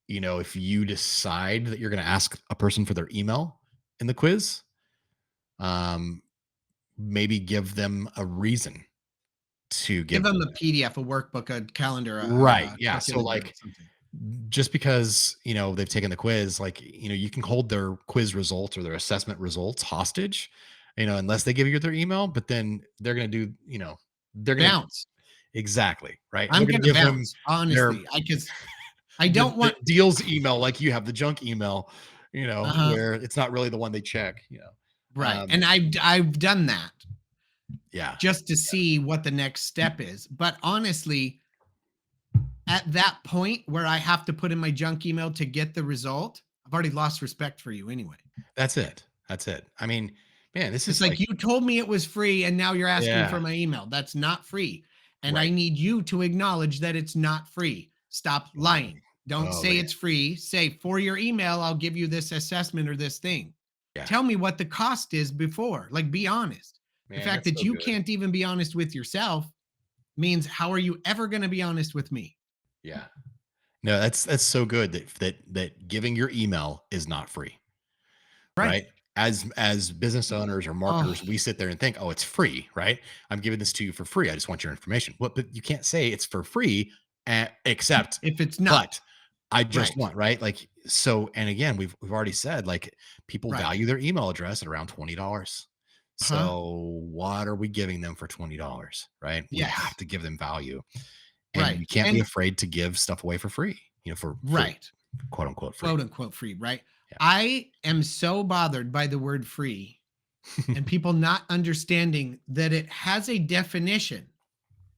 if you decide that you're going to ask a person for their email in the quiz, um, maybe give them a reason to Give give them them a PDF, a workbook, a calendar, right. Yeah. So calculator, like something. just because they've taken the quiz, like you can hold their quiz results or their assessment results hostage, unless they give you their email, but then they're going to do, they're going to Bounce. exactly right. I'm They're going to gonna give them bounce, their honestly. I because I the, don't the want deals email, like you have the junk email, uh-huh, where it's not really the one they check. right, um and I've done that yeah. just to see what the next step is, but honestly, at that point where I have to put in my junk email to get the result, I've already lost respect for you anyway. That's it. I mean, Man, this It's is like like you told me it was free and now you're asking yeah, for my email. That's not free. And I right. need you to acknowledge that it's not free. Stop Oh, lying. Don't oh, say man. it's free. Say, for your email, I'll give you this assessment or this thing. Yeah. Tell me what the cost is before. Like, be honest. The Man, fact that's that so you good. can't even be honest with yourself means how are you ever going to be honest with me? Yeah. No, that's so good that giving your email is not free. Right. Right? As business owners or Oh, marketers, we sit there and think, "Oh, it's free, right? I'm giving this to you for free. I just want your information." What but you can't say it's for free, except, if it's not. "But I just Right. want," right? Like, so and again, we've already said, like, people Right. value their email address at around $20. Huh? So, what are we giving them for $20, right? We have Yes. to give them value, and Right. we can't be And afraid to give stuff away for free, for right. quote unquote free. Quote unquote free, right? Yeah. I am so bothered by the word free and people not understanding that it has a definition.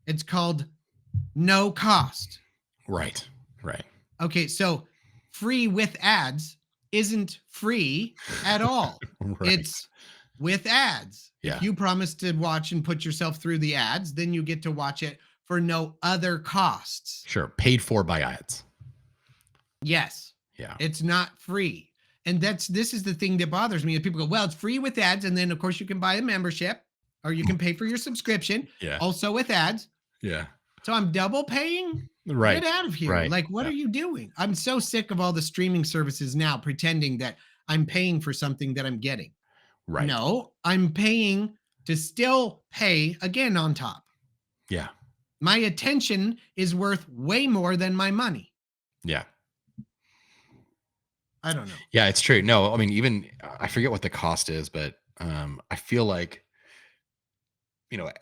It's called no cost. Right. Right. Okay, so free with ads isn't free at all. Right. It's with ads. If Yeah. you promise to watch and put yourself through the ads, then you get to watch it for no other costs. Sure, paid for by ads. Yes, Yeah. it's not free. And this is the thing that bothers me. Is people go, well, it's free with ads. And then, of course, you can buy a membership or you can pay for your subscription, Yeah. also with ads. Yeah. So I'm double paying? Right. Get out of here. Right. Like, what Yeah. are you doing? I'm so sick of all the streaming services now pretending that I'm paying for something that I'm getting. Right. No, I'm paying to still pay again on top. Yeah. My attention is worth way more than my money. Yeah. I don't know. Yeah, it's true. No, I mean, even I forget what the cost is, but, I feel like,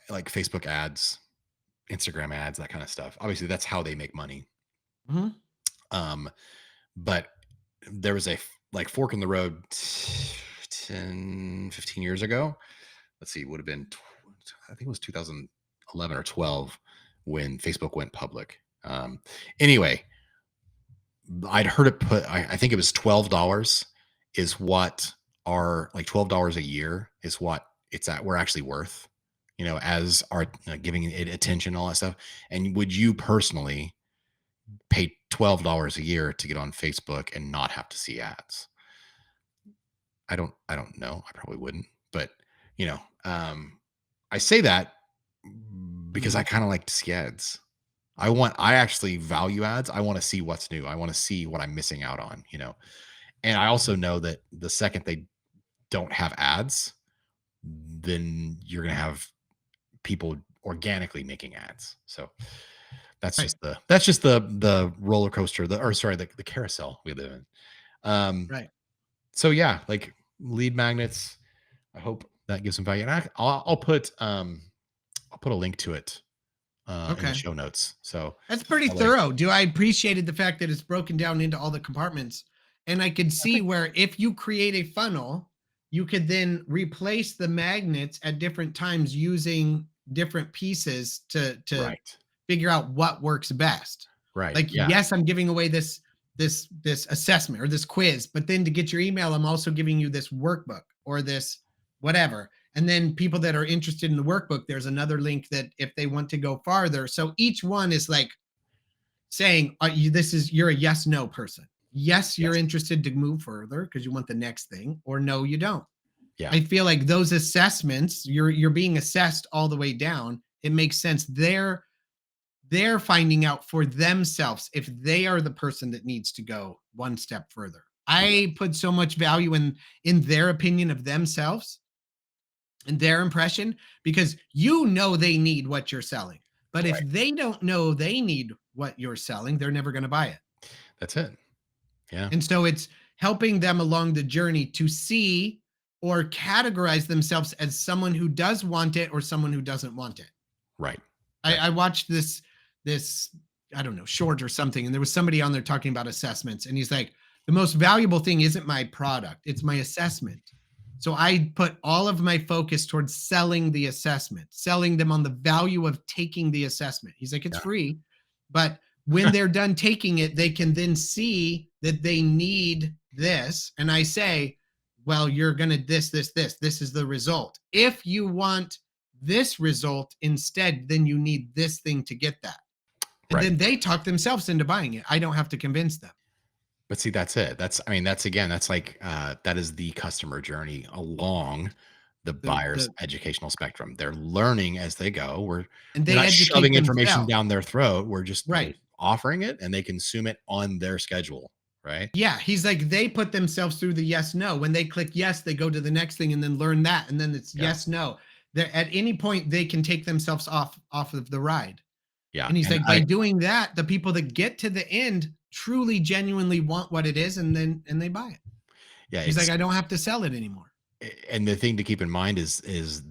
like Facebook ads, Instagram ads, that kinda stuff. Obviously, that's how they make money. Mhm. Um, but there was like, fork in the road 10, 15 years ago. Let's see, would have been I think it was 2011 or 12 when Facebook went public. Anyway, I'd heard it put. I think it was $12 is what our like $12 a year is what it's at. We're actually worth, as our giving it attention, all that stuff. And would you personally pay $12 a year to get on Facebook and not have to see ads? I don't know. I probably wouldn't. But you know, um, I say that because I Mhm. kind of like to see ads. I actually value ads. I want to see what's new. I want to see what I'm missing out on. And I also know that the second they don't have ads, then you're going to have people organically making ads. So Right. that's just the roller coaster, or sorry, the carousel we live in. Um Right. so yeah, like lead magnets, I hope that gives some value. And I'll put a link to it in the Okay. show notes. So That's pretty that way, thorough. Do I appreciated the fact that it's broken down into all the compartments. And I could I see think where if you create a funnel, you could then replace the magnets at different times using different pieces to right. figure out what works best. Right. Like, Yeah. yes, I'm giving away this assessment or this quiz, but then to get your email, I'm also giving you this workbook or this whatever. And then people that are interested in the workbook, there's another link that if they want to go farther. So each one is like saying, you're a yes no person. Yes, you're Yes. interested to move further because you want the next thing, or no, you don't. Yeah. I feel like those assessments, you're being assessed all the way down. It makes sense. They're finding out for themselves if they are the person that needs to go one step further. Yeah. I put so much value in their opinion of themselves and their impression because they need what you're selling. But if Right. they don't know they need what you're selling, they're never going to buy it. That's it. Yeah. And so it's helping them along the journey to see or categorize themselves as someone who does want it or someone who doesn't want it. Right. I, Right. I watched this I don't know short or something, and there was somebody on there talking about assessments, and he's like, the most valuable thing isn't my product, it's my assessment. So I put all of my focus towards selling the assessment, selling them on the value of taking the assessment. He's like, it's Yeah. free, but when they're done taking it, they can then see that they need this. And I say, well, you're going to this is the result. If you want this result instead, then you need this thing to get that. And Right. then they talk themselves into buying it. I don't have to convince them. But see, that's it. That's I mean, that's again, that's like, that is the customer journey along the buyer's The educational spectrum. They're learning as they go. And We're they not educate shoving information themselves. down their throat. We're Right. offering it and they consume it on their schedule, right? Yeah, he's like they put themselves through the yes no. When they click yes, they go to the next thing and then learn that, and then it's Yeah. yes no. They're, at any point they can take themselves off of the ride. Yeah. And he's And like, by I doing that, the people that get to the end truly genuinely want what it is, and they buy it. yeah, He's like, it's I don't have to sell it anymore. and the thing to keep in mind is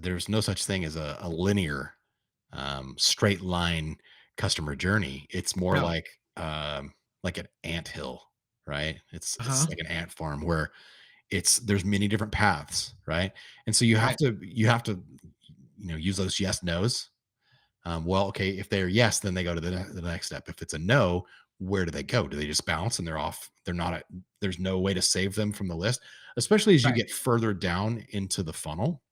there's no such thing as a linear straight line customer journey. It's more No. like an ant hill, right? It's Uh-huh. like an ant farm where there's many different paths, right? And so you have to use those yes nos. Well, okay, if they're yes, then they go to the next step. If it's a no, where do they go? Do they just bounce and they're off? There's no way to save them from the list, especially as you Right. get further down into the funnel.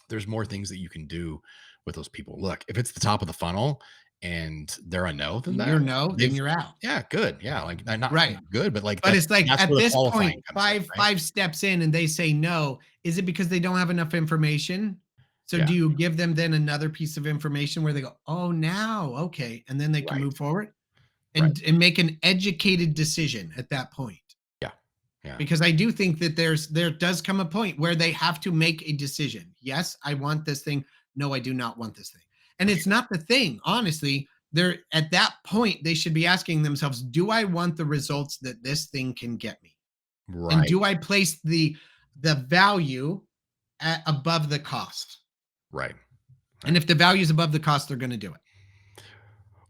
There's more things that you can do with those people. Look, if it's the top of the funnel and they're a no, then You're that no, then they've you're out. yeah, good. Yeah, like not Right. good, but like But it's like that's at where the this point, qualifying comes in, right? five steps in and they say no, is it because they don't have enough information? So Yeah, do you give them then another piece of information where they go, "Oh, now, okay," and then they can right, move forward right. and make an educated decision at that point? Yeah, yeah, Because I do think that there does come a point where they have to make a decision. Yes, I want this thing. No, I do not want this thing. And for it's sure. not the thing, honestly. They're at that point, they should be asking themselves, do I want the results that this thing can get me? And Right, do I place the value above the cost? right, And right. if the value is above the cost, they're going to do it.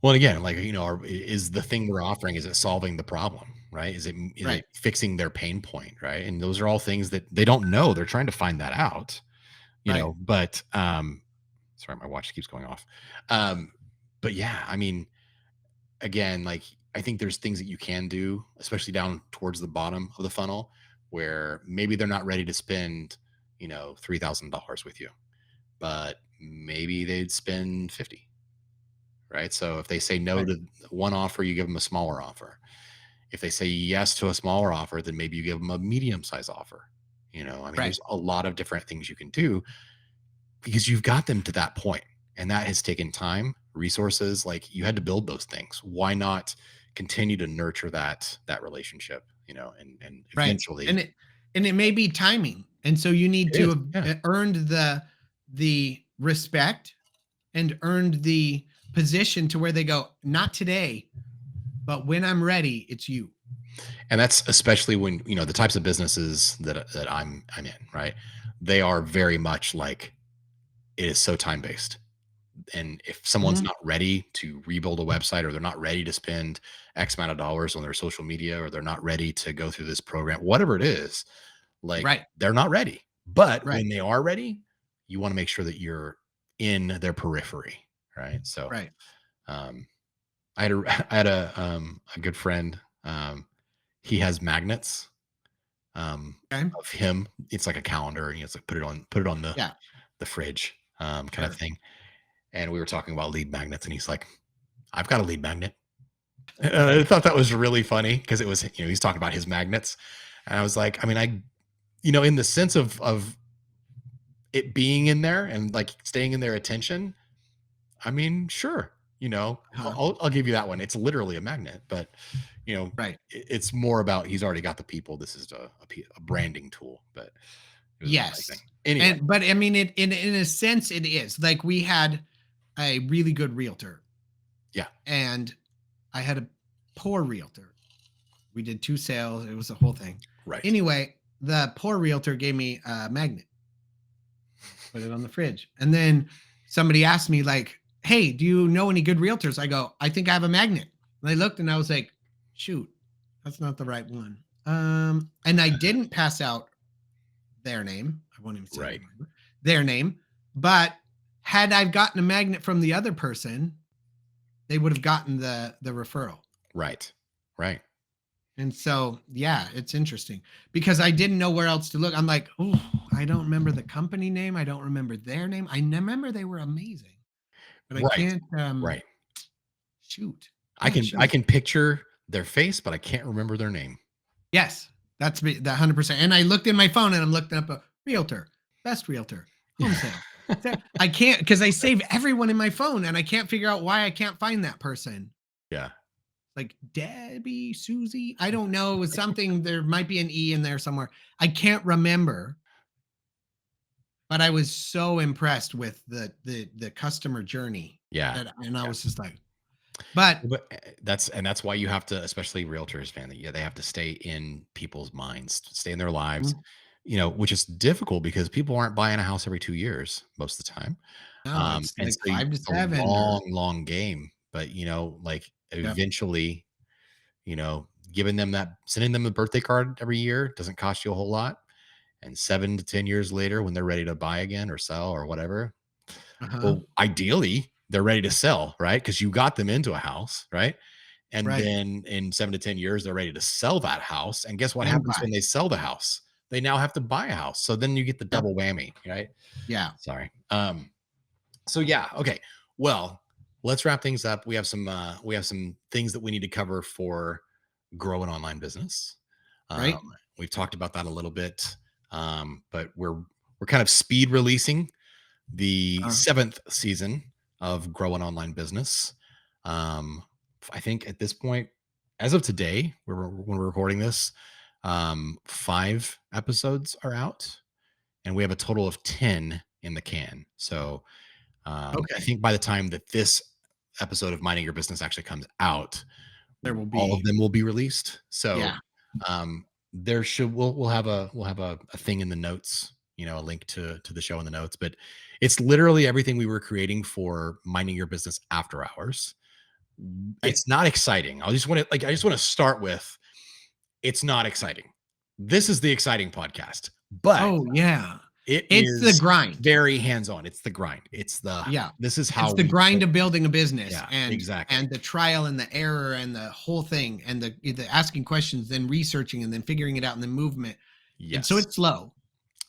Well, again, like, is the thing we're offering, is it solving the problem, right? Is Right. it fixing their pain point, right? And those are all things that they don't know. They're trying to find that out, Right. but, sorry, my watch keeps going off. Um, but yeah, I mean, again, like, I think there's things that you can do, especially down towards the bottom of the funnel, where maybe they're not ready to spend, $3,000 with you, but maybe they'd spend 50, right? So if they say no Right. to one offer, you give them a smaller offer. If they say yes to a smaller offer, then maybe you give them a medium size offer. I mean, Right. there's a lot of different things you can do because you've got them to that point, and that has taken time, resources. Like, you had to build those things. Why not continue to nurture that relationship? And Right. eventually, And it may be timing. And so you need it to is. have Yeah. earned the respect and earned the position to where they go, not today, but when I'm ready, it's you. And that's especially when, the types of businesses that I'm in, right? They are very much like, it is so time based. And if someone's Mhm. not ready to rebuild a website, or they're not ready to spend X amount of dollars on their social media, or they're not ready to go through this program, whatever it is, like, Right. they're not ready. But Right. when they are ready, you want to make sure that you're in their periphery, right? So, Right. um, I had a good friend. He has magnets, Okay. of him. It's like a calendar, and like, put it on Yeah. the fridge, kind of Sure. thing. And we were talking about lead magnets, and he's like, "I've got a lead magnet." And I Right. thought that was really funny because it was, he's talking about his magnets, and I was like, I mean, in the sense of it being in there and like staying in their attention, I mean, sure, Uh-huh. I'll give you that one. It's literally a magnet, but Right. it's more about, he's already got the people. This is a branding tool, but it was a funny thing. Yes. Anyway, And but I mean it in a sense it is. Like we had a really good realtor yeah, and I had a poor realtor. We did 2 sales, it was a whole thing. right, Anyway, the poor realtor gave me a magnet, put it on the fridge, and then somebody asked me like, "Hey, do you know any good realtors?" I go, "I think I have a magnet." And I looked and I was like, "Shoot, that's not the right one." And I didn't pass out their name. I won't even say right, their name, but had I gotten a magnet from the other person, they would have gotten the referral. right, right. And so, yeah, it's interesting because I didn't know where else to look. I'm like, oh, I don't remember the company name. I don't remember their name. Remember they were amazing, but I Right, can't. right. Shoot. I Yeah, can I shoot. can picture their face, but I can't remember their name. Yes, that's me. That 100%. And I looked in my phone and I'm looking up a realtor, best realtor, home sale. I can't because I save everyone in my phone and I can't figure out why I can't find that person. Yeah. Like Debbie, Susie, I don't know. It was something. There might be an E in there somewhere. I can't remember, but I was so impressed with the customer journey Yeah. that, and I Yeah. was just like, but But, that's why you have to, especially realtors, man, yeah, they have to stay in people's minds, stay in their lives, mm, which is difficult because people aren't buying a house every 2 years most of the time. no, it's And like so five to it's a seven or long, long game, but, like, yep. eventually, giving them that sending them a birthday card every year doesn't cost you a whole lot, and 7 to 10 years later, when they're ready to buy again or sell or whatever, Uh-huh. well, ideally, they're ready to sell, right? Because you got them into a house, right? And Right. then in 7 to 10 years, they're ready to sell that house, and guess what And happens buy. when they sell the house? They now have to buy a house, so then you get the Yep. double whammy, right? Yeah. Sorry. So yeah, okay. Well, let's wrap things up. We have some things that we need to cover for grow an online business. Um, Right. we've talked about that a little bit, but we're kind of speed releasing the Uh, seventh season of Grow an Online Business. Um, I think at this point, as of today, when we're recording this, 5 episodes are out, and we have a total of 10 in the can. So I okay. think by the time that this episode of Minding Your Business actually comes out, There will all of be, them will be released. So yeah. there should we'll have a thing in the notes, a link to the show in the notes. But it's literally everything we were creating for Minding Your Business after hours. Right. It's not exciting. I just want to start with it's not exciting. This is the exciting podcast, but Oh, yeah. it It's the is grind. very hands-on. It's the grind. Yeah. This is how It's the we grind built. of building a business Yeah, and exactly. the trial and the error and the whole thing and the asking questions, then researching and then figuring it out and then movement. And so Yes. it's slow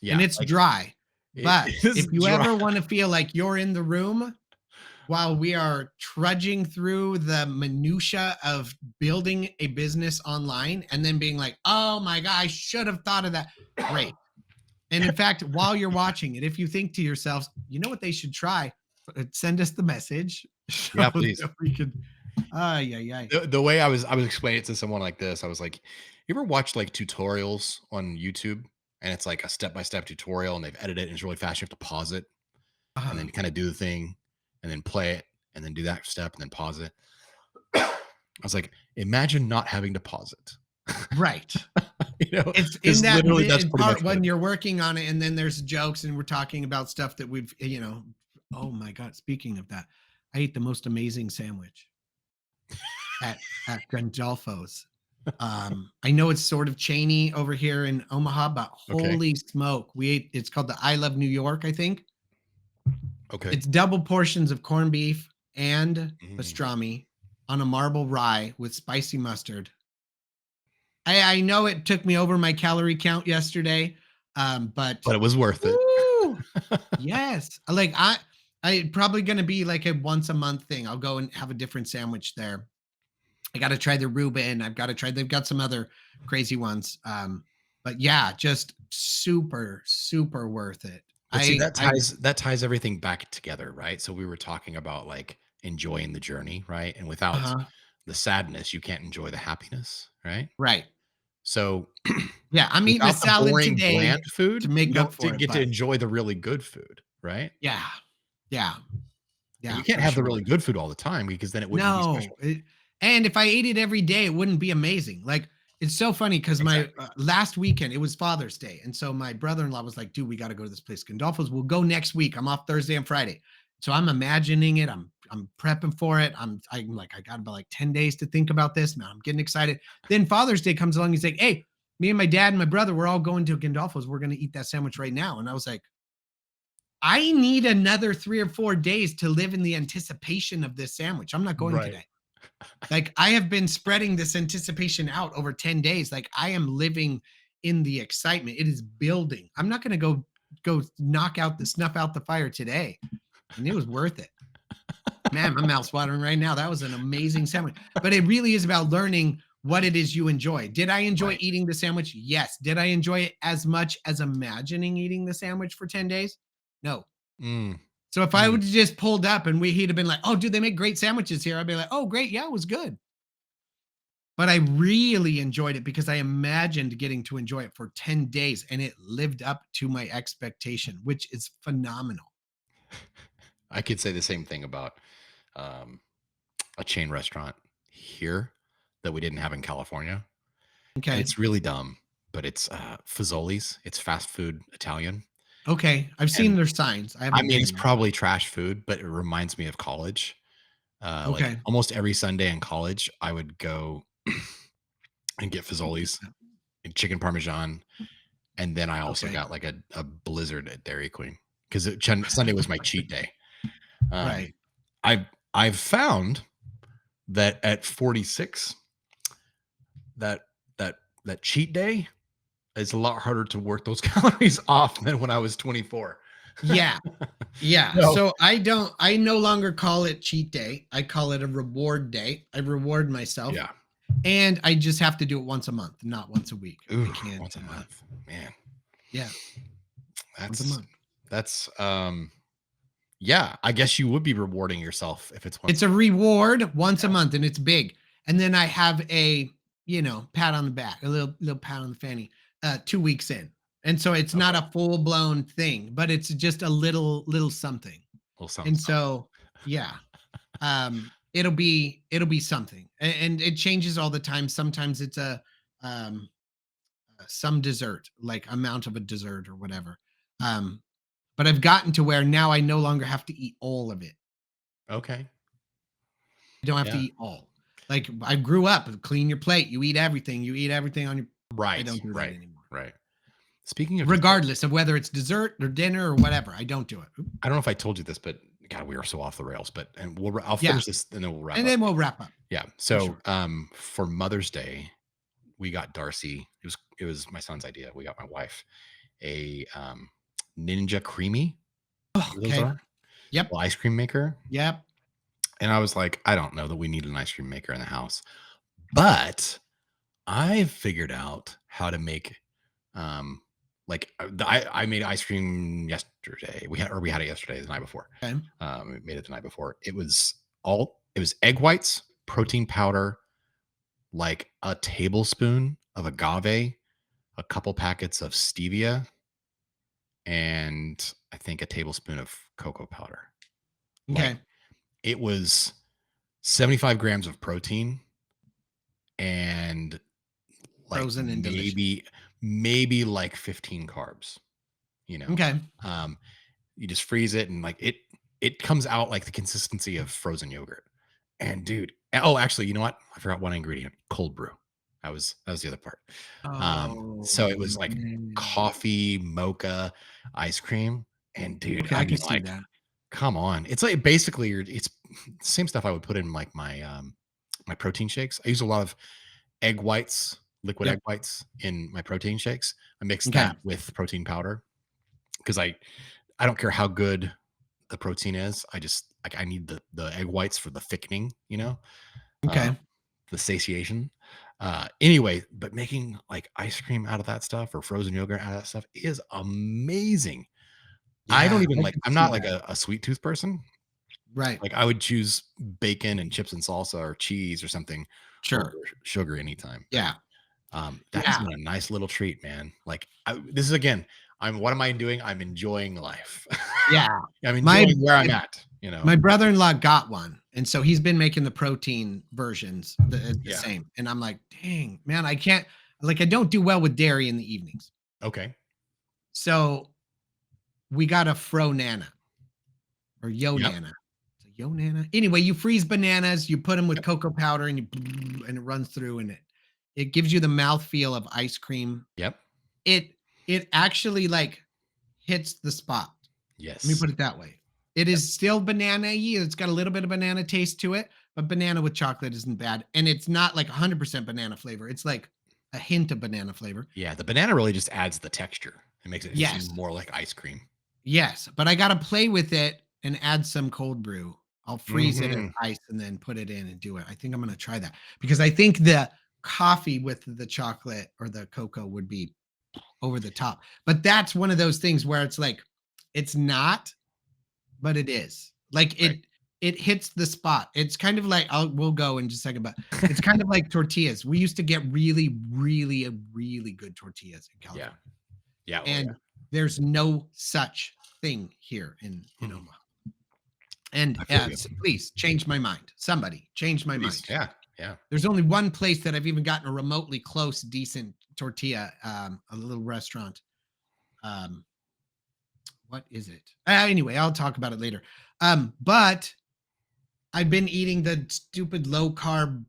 and Yeah, it's like, dry. it But is if you dry. ever want to feel like you're in the room while we are trudging through the minutia of building a business online and then being like, oh my God, I should have thought of that. Great. And in fact, while you're watching it, if you think to yourselves, you know what they should try, send us the message so Yeah, please. that we can. Yeah, yeah. The way I was explaining it to someone like this, I was like, "You ever watch, like, tutorials on YouTube, and it's like a step-by-step tutorial, and they've edited it, and it's really fast, you have to pause it, and then Uh, kinda do the thing, and then play it, and then do that step, and then pause it." I was like, "Imagine not having to pause it." right. You know, It's in because that literally that's pretty much part what it when is. you're working on it, and then there's jokes, and we're talking about stuff that we've, Oh my God! Speaking of that, I ate the most amazing sandwich at Gandolfo's. I know it's sort of chainy over here in Omaha, but Okay, holy smoke, we ate. It's called the I Love New York, I think. okay. It's double portions of corned beef and Mm. pastrami on a marble rye with spicy mustard. I know it took me over my calorie count yesterday, but But it was worth it. woo, yes, I probably gonna be like a once a month thing. I'll go and have a different sandwich there. I got to try the Reuben. I've got to try. They've got some other crazy ones. But yeah, just super, super worth it. But see, I that ties everything back together, right? So we were talking about, like, enjoying the journey, right? And without uh-huh, the sadness, you can't enjoy the happiness, right? right. So Yeah, I'm eating a without the salad boring, bland today to food, you make up don't for it, get to but enjoy the really good food, right? yeah, yeah, And yeah, you can't for have the sure. really good food all the time because then it wouldn't be No, special. and if I ate it every day, it wouldn't be amazing. Like it's so funny because my Exactly. last weekend it was Father's Day, and so my brother-in-law was like, "Dude, we got to go to this place, Gandolfo's. We'll go next week. I'm off Thursday and Friday." So I'm imagining it. I'm prepping for it. I'm like, I got about like 10 days to think about this. Now I'm getting excited. Then Father's Day comes along. He's like, "Hey, me and my dad and my brother, we're all going to Gandolfo's. We're going to eat that sandwich right now." And I was like, I need another 3 or 4 days to live in the anticipation of this sandwich. I'm not going Right. today. Like, I have been spreading this anticipation out over 10 days. Like, I am living in the excitement. It is building. I'm not gonna go knock out the snuff out the fire today, and it was worth it. Man, my mouth's watering right now. That was an amazing sandwich. But it really is about learning what it is you enjoy. Did I enjoy Right. eating the sandwich? Yes. Did I enjoy it as much as imagining eating the sandwich for 10 days? No. Mm, So if I mm. would have just pulled up and he'd have been like, "Oh, dude, they make great sandwiches here." I'd be like, "Oh, great. Yeah, it was good." But I really enjoyed it because I imagined getting to enjoy it for 10 days and it lived up to my expectation, which is phenomenal. I could say the same thing about um, a chain restaurant here that we didn't have in California, and Okay. it's really dumb, but it's Fazoli's. It's fast food Italian, Okay. I've seen and their signs. I I haven't mean, been it's there. probably trash food, but it reminds me of college. Like Okay. almost every Sunday in college, I would go and get I'll get Fazoli's that. and chicken parmesan, and then I also Okay. got like a blizzard at Dairy Queen because Sunday was my cheat day. Um, Right. I've found that at 46, that that that cheat day is a lot harder to work those calories off than when I was 24. Yeah. Yeah. No. So I no longer call it cheat day. I call it a reward day. I reward myself Yeah. and I just have to do it once a month, not once a week. Ooh, I can't, once a month. Man, yeah, once a that's month. that's yeah, I guess you would be rewarding yourself if it's once. It's a reward once a Yeah. month and it's big. And then I have a, pat on the back, a little pat on the fanny, 2 weeks in. And so it's not Okay. a full blown thing, but it's just a little something. Little something, And something. so, yeah, it'll be something. And it changes all the time. Sometimes it's um some dessert, like amount of a dessert or whatever. Um, but I've gotten to where now I no longer have to eat all of it. Okay. You don't have to Yeah. eat all. Like I grew up, clean your plate. You eat everything. You eat everything on your. I Right. don't do that Right. anymore. Right. Speaking of dessert, Regardless of whether it's dessert or dinner or whatever, I don't do it. Oop. I don't know if I told you this, but God, we are so off the rails. But and I'll Yeah, finish this and then we'll wrap and up. then we'll wrap up Yeah. for So sure. for Mother's Day, we got Darcy. It was my son's idea. We got my wife a Ninja Creamy. Oh, What those okay. are? Yep. Little ice cream maker. Yep. And I was like, I don't know that we need an ice cream maker in the house, but I figured out how to make um like I made ice cream yesterday. We had it yesterday, the night before. Okay. We made it the night before. It was egg whites, protein powder, like a tablespoon of agave, a couple packets of stevia, and I think a tablespoon of cocoa powder. Like Okay. it was 75 grams of protein and like Frozen and delicious. maybe like 15 carbs, you know. Okay. Um, you just freeze it and like it comes out like the consistency of frozen yogurt. And dude, oh, actually, you know what? I forgot one ingredient: cold brew. That was the other part. So it Oh was like man. coffee mocha ice cream, and dude, Okay, I I mean, can see like, that. come on, it's like basically it's the same stuff I would put in like my protein shakes. I use a lot of egg whites, liquid egg Yep. whites in my protein shakes. I mix Okay. that with protein powder because I don't care how good the protein is. I just like I need the egg whites for the thickening, uh, Okay. the satiation. Anyway, but making like ice cream out of that stuff or frozen yogurt out of that stuff is amazing. I don't Yeah, even I like can I'm see not like that. a sweet tooth person. Right. Like I would choose bacon and chips and salsa or cheese or something over Sure. sugar anytime. But Yeah. that has Yeah. been a nice little treat, man. Like this is again, what am I doing? I'm enjoying life. Yeah. I'm My enjoying where I'm my at. my brother-in-law got one, and so he's been making the protein versions the Yeah. same, and I'm like, "Dang, man, I can't." Like, I don't do well with dairy in the evenings. Okay. So, we got a Fro Nana or Yo Yep. Nana. Is it Yo Nana? Anyway, you freeze bananas, you put them with Yep. cocoa powder, and and it runs through, and it gives you the mouthfeel of ice cream. Yep. It it actually, like, hits the spot. Let me Yes. put it that way. It Yep. is still banana-y, it's got a little bit of banana taste to it, but banana with chocolate isn't bad. And it's not like 100% banana flavor. It's like a hint of banana flavor. Yeah, the banana really just adds the texture. It makes it seem Yes. more like ice cream. Yes. But I got to play with it and add some cold brew. I'll freeze it as Mhm. ice and then put it in and do it. I think I'm going to try that because I think the coffee with the chocolate or the cocoa would be over the top. But that's one of those things where it's like, it's not, but it is. Like Right. it hits the spot. It's kind of like we'll go in just a second, but it's kind of like tortillas. We used to get really, really, really good tortillas in Yeah. California. Yeah. Oh, yeah. And there's no such thing here in Mhm. Omaha. And I feel you. please change my mind. Somebody change my Please. mind. Yeah. Yeah. There's only one place that I've even gotten a remotely close, decent tortilla, a little restaurant. Um, what is it? Anyway, I'll talk about it later. But I've been eating the stupid low carb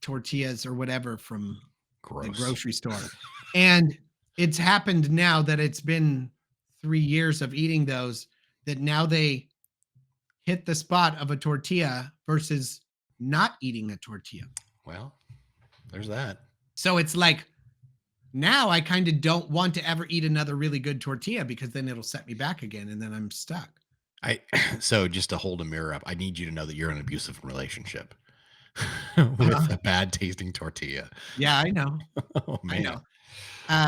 tortillas or whatever from the Gross. grocery store. And it's happened now that it's been 3 years of eating those that now they hit the spot of a tortilla versus not eating a tortilla. Well, there's that. So it's like now I kind of don't want to ever eat another really good tortilla because then it'll set me back again and then I'm stuck. I so just to hold a mirror up, I need you to know that you're in an abusive relationship with a bad tasting tortilla. Yeah, I know. Oh I man. know.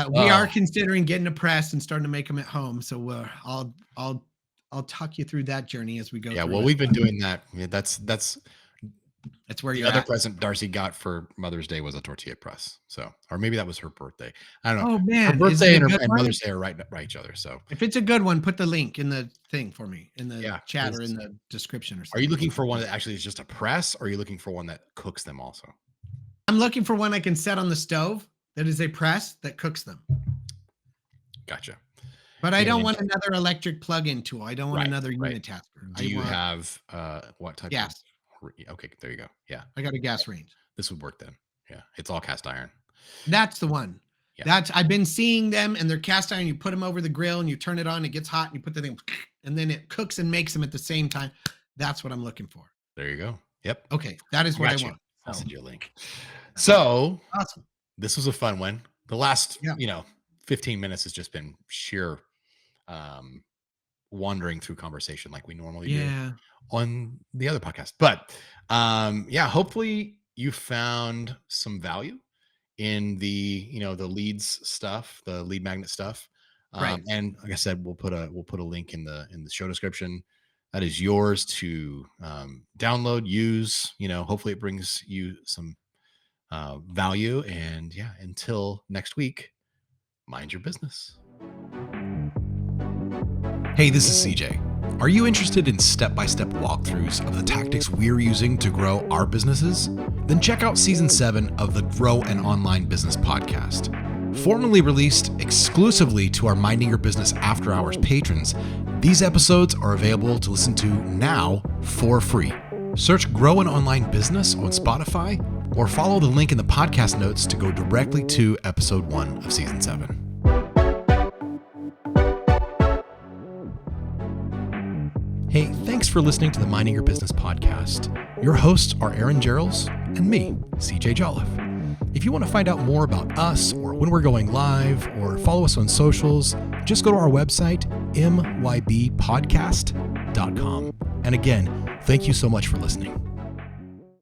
We are Oh, considering getting a press and starting to make them at home. So I'll talk you through that journey as we go yeah. through Well, it. we've been doing that. Yeah, that's That's where the you're other at. present Darcy got for Mother's Day was a tortilla press. So, or maybe that was her birthday. I don't know. Oh Her man, is it birthday a and, good and one? Mother's Day are right each other. So, If it's a good one, put the link in the thing for me in the yeah. chat or in the description or Are you something. looking for one that actually is just a press, or are you looking for one that cooks them also? I'm looking for one I can set on the stove that is a press that cooks them. Gotcha. But I don't And want another electric plug-in tool. I don't want right, another right. unitasker. Do I you want have what type of? gas. Okay, there you go. Yeah, I got a gas range. this would work then. Yeah, it's all cast iron. That's the one. Yeah. That's I've been seeing them and they're cast iron. You put them over the grill and you turn it on, it gets hot and you put the thing and then it cooks and makes them at the same time. That's what I'm looking for. There you go. Yep. Okay, that is I what I got you. want. I'll So, send you a link. So awesome. this was a fun one. The last, Yeah. 15 minutes has just been sheer wandering through conversation like we normally do Yeah. on the other podcast. But yeah, hopefully you found some value in the leads stuff, the lead magnet stuff. Right. And like I said, we'll put a link in the show description. That is yours to download, use. Hopefully it brings you some value. And yeah, until next week, mind your business. Hey, this is CJ. Are you interested in step-by-step walkthroughs of the tactics we're using to grow our businesses? Then check out season 7 of the Grow an Online Business podcast. Formerly released exclusively to our Minding Your Business After Hours patrons, these episodes are available to listen to now for free. Search Grow an Online Business on Spotify or follow the link in the podcast notes to go directly to episode 1 of season 7. Hey, thanks for listening to the Minding Your Business podcast. Your hosts are Aaron Gerals and me, CJ Jolliffe. If you want to find out more about us or when we're going live or follow us on socials, just go to our website, mybpodcast.com. And again, thank you so much for listening.